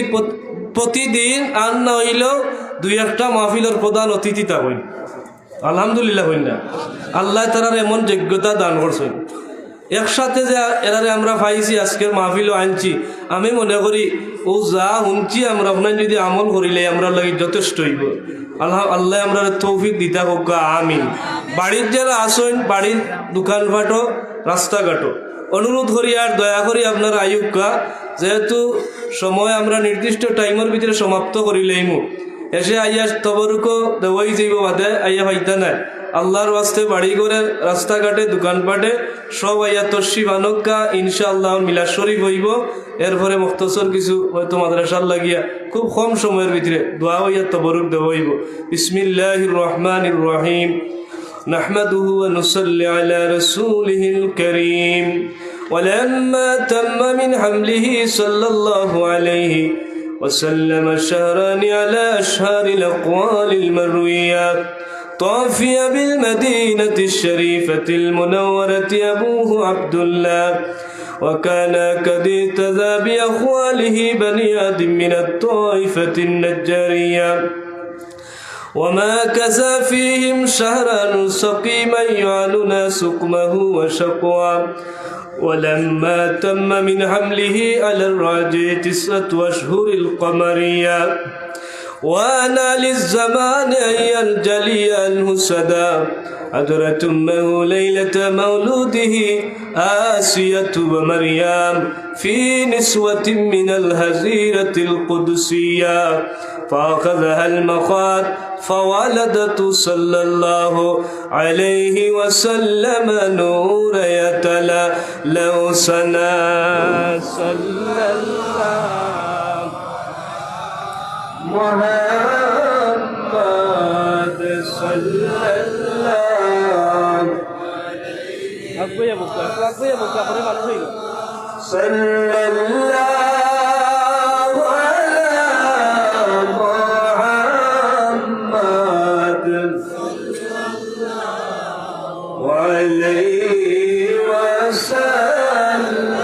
প্রতিদিন আর না হইলেও 2-1টা মাহফিলের প্রধান অতিথি থাকেন, আলহামদুলিল্লাহ হইন না। আল্লাহ তারার এমন যোগ্যতা দান করছেন। একসাথে যে এরারে আমরা পাইছি আজকের মাহফিলও আনছি, আমি মনে করি ও যা শুনছি আমরা আপনার যদি আমল করিলে আমরা লাগে যথেষ্ট হইব। আল্লাহ আমরা তৌফিক দিতা হোক, আমিন। বাড়ির যারা আসেন, বাড়ির দোকানপাটও রাস্তাঘাটও অনুরোধ করি আর দয়া করি আপনারা আয়ুকা, যেহেতু সময় আমরা নির্দিষ্ট টাইমের ভিতরে সমাপ্ত করিলেইমু, এসে আইয়া তবরুকও দেওয়াই যাইব বাদে আইয়া পাইতা নাই। আল্লাহর ওয়াস্তে বাড়ি করে রাস্তাঘাটে দোকানপাটে সব আইয়া তর্শি বানকা ইনশাআল্লাহ মিলাদ শরীফ হইব। এরপরে মুখতসর কিছু হয়তো মাদ্রাসার লাগিয়া খুব কম সময়ের ভিতরে দোয়া হইয়া তবরুক দেওয়া হইব। বিসমিল্লাহির রহমানির রহিম। নাহমাদুহু ওয়া নুসাল্লি আলা রাসূলিহিল কারীম। ولما تم من حمله صلى الله عليه وسلم شهران على أشهر الأقوال المرويات، طافي بالمدينة الشريفة المنورة أبوه عبد الله، وكان قد اهتدى بأخواله بني آدم من الطائفة النجارية، وما كسى فيهم شهرا سقيما يعلنا سقمه وشقوى. ولما تم من حمله على الراجع 9 أشهر القمرية، وأنا للزمان أن ينجلي عنه سدا، حضرت أمه ليلة مولوده آسية ومريم في نسوة من الهزيرة القدسية فأخذها المخاض فولدت صلى الله عليه وسلم نور يتلألأ سنا صلى الله محمد صلى الله صلى الله على محمد وعليه وسلم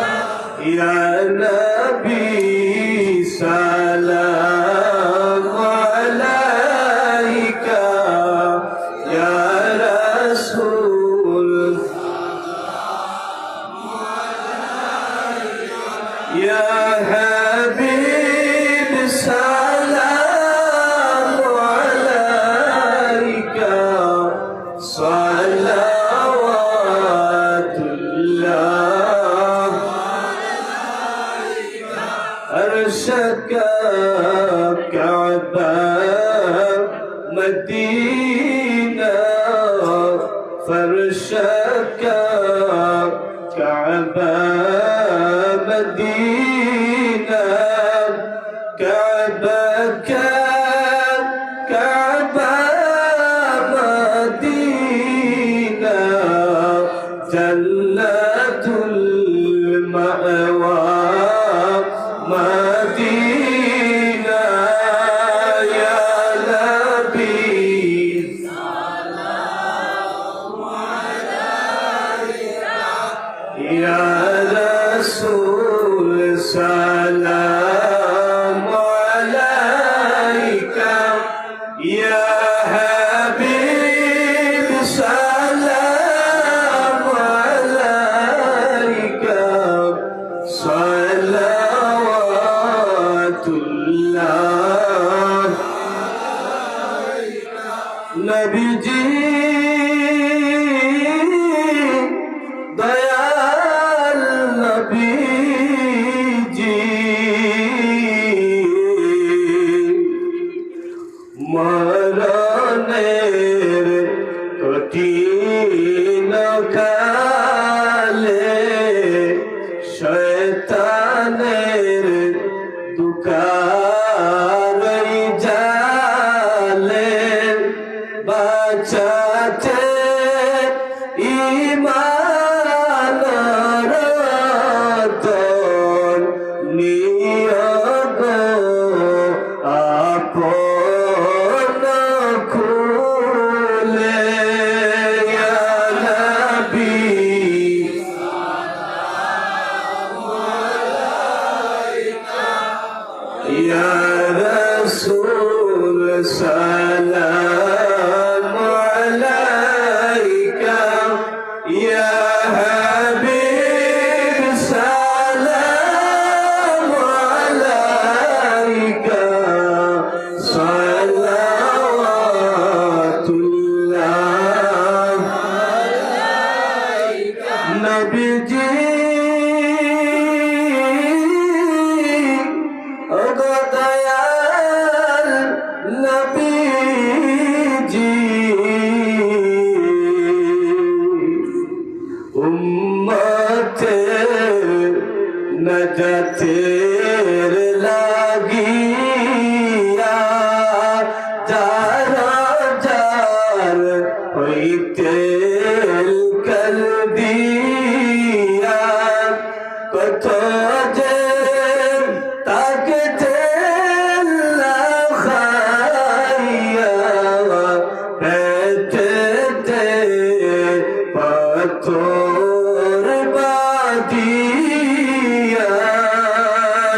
يا نبي سلام عليك يا رسول يا حبيب سلام عليك صلوات الله أرشك كعبة مدينة فرشك كعبة مدينة كعبك كعبة مدينة جنة المأوى مدينة يا نبي يا رسول سلام عليك يا حبيب سلام عليك صلوات الله نبي جي দয়াল নবীজি মরণের কঠিন কালে শয়তানের দুকার জালে বাঁচাতে ঈমান রতন নিয়োগ আপন খুলে ইয়া নবী ইয়া রাসূল সালাম আলাইকা ইয়া হাবিব সালাম আলাইকা সালাওয়াতুল্লাহ নবীজি ওগো দয়াল নবীজি উম্মতের নজাতের লাগিয়া যারা যার হইতে কল দিয়া কত যে তাকে পাথর বাদিয়া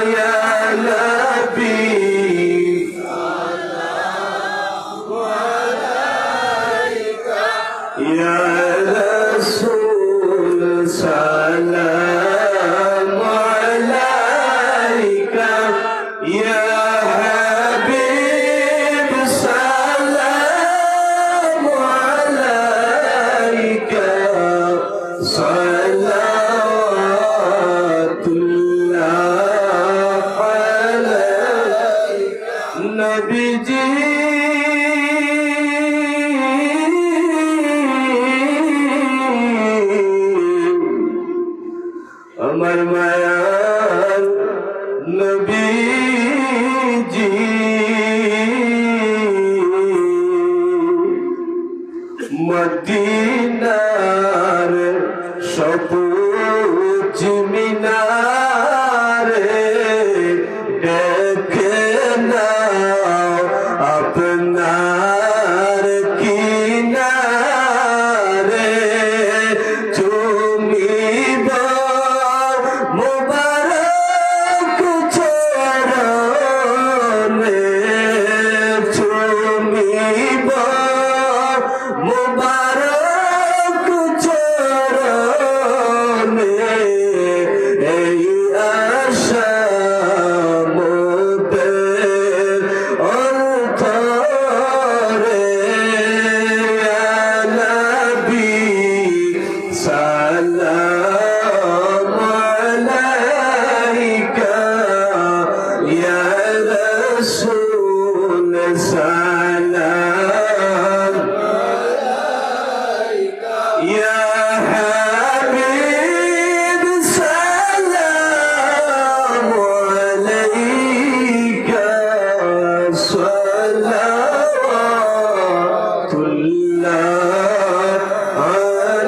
ইয়া নবী ইয়া রাসূল সালাম আলাইকা ইয়া হাবিব সালাম আলাইকা মদিনার সবুজ মিনারে দেখে নাও আপনার কিনারে চুমিব মুবারক চরণে চুমিব মুবারক চরণে এই আশা মোদের অন্তরে ইয়া নবী সালাম আলাইকা ইয়া রাসূল সালাম يا حبيب سلام عليك صلوات الله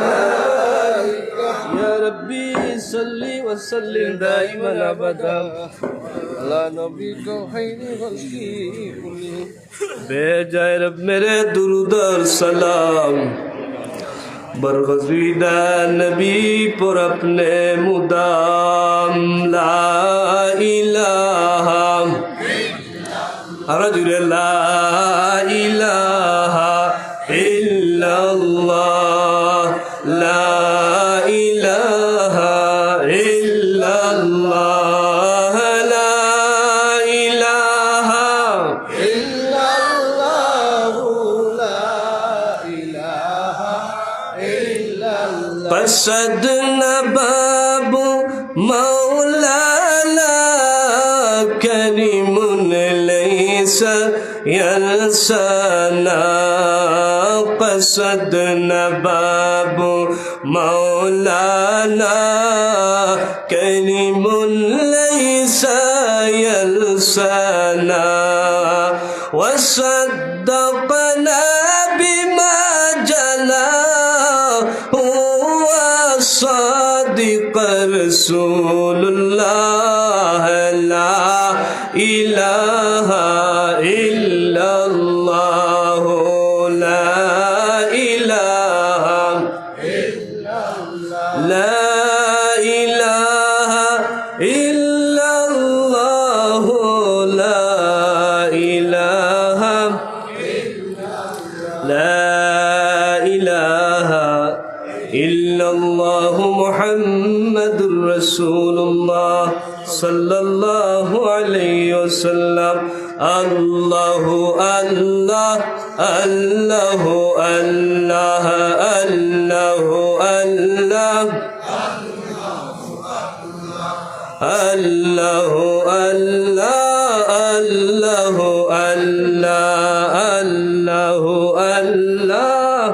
عليك يا ربي صل وسلم دائما ابدا على نبيك خير خلقه كلهم بجائے رب میرے درود اور سلام برگزیدہ نبی پر اپنے مدام لا الہ رجل لا الہ الا اللہ لا الہ الا اللہ لا الہ إلا الله لا إله إلا الله قصد نباب مولانا كريم ليس ينسانا قصد نباب مولانا كريم ليس ينسانا وصدقنا بما جلا هو صادق رسول الله لا إله إلا الله لا إله لا إله إلا الله لا إله لا إله إلا الله محمد رسول الله صلى الله عليه وسلم الله الله الله الله الله الله الله الله الله الله الله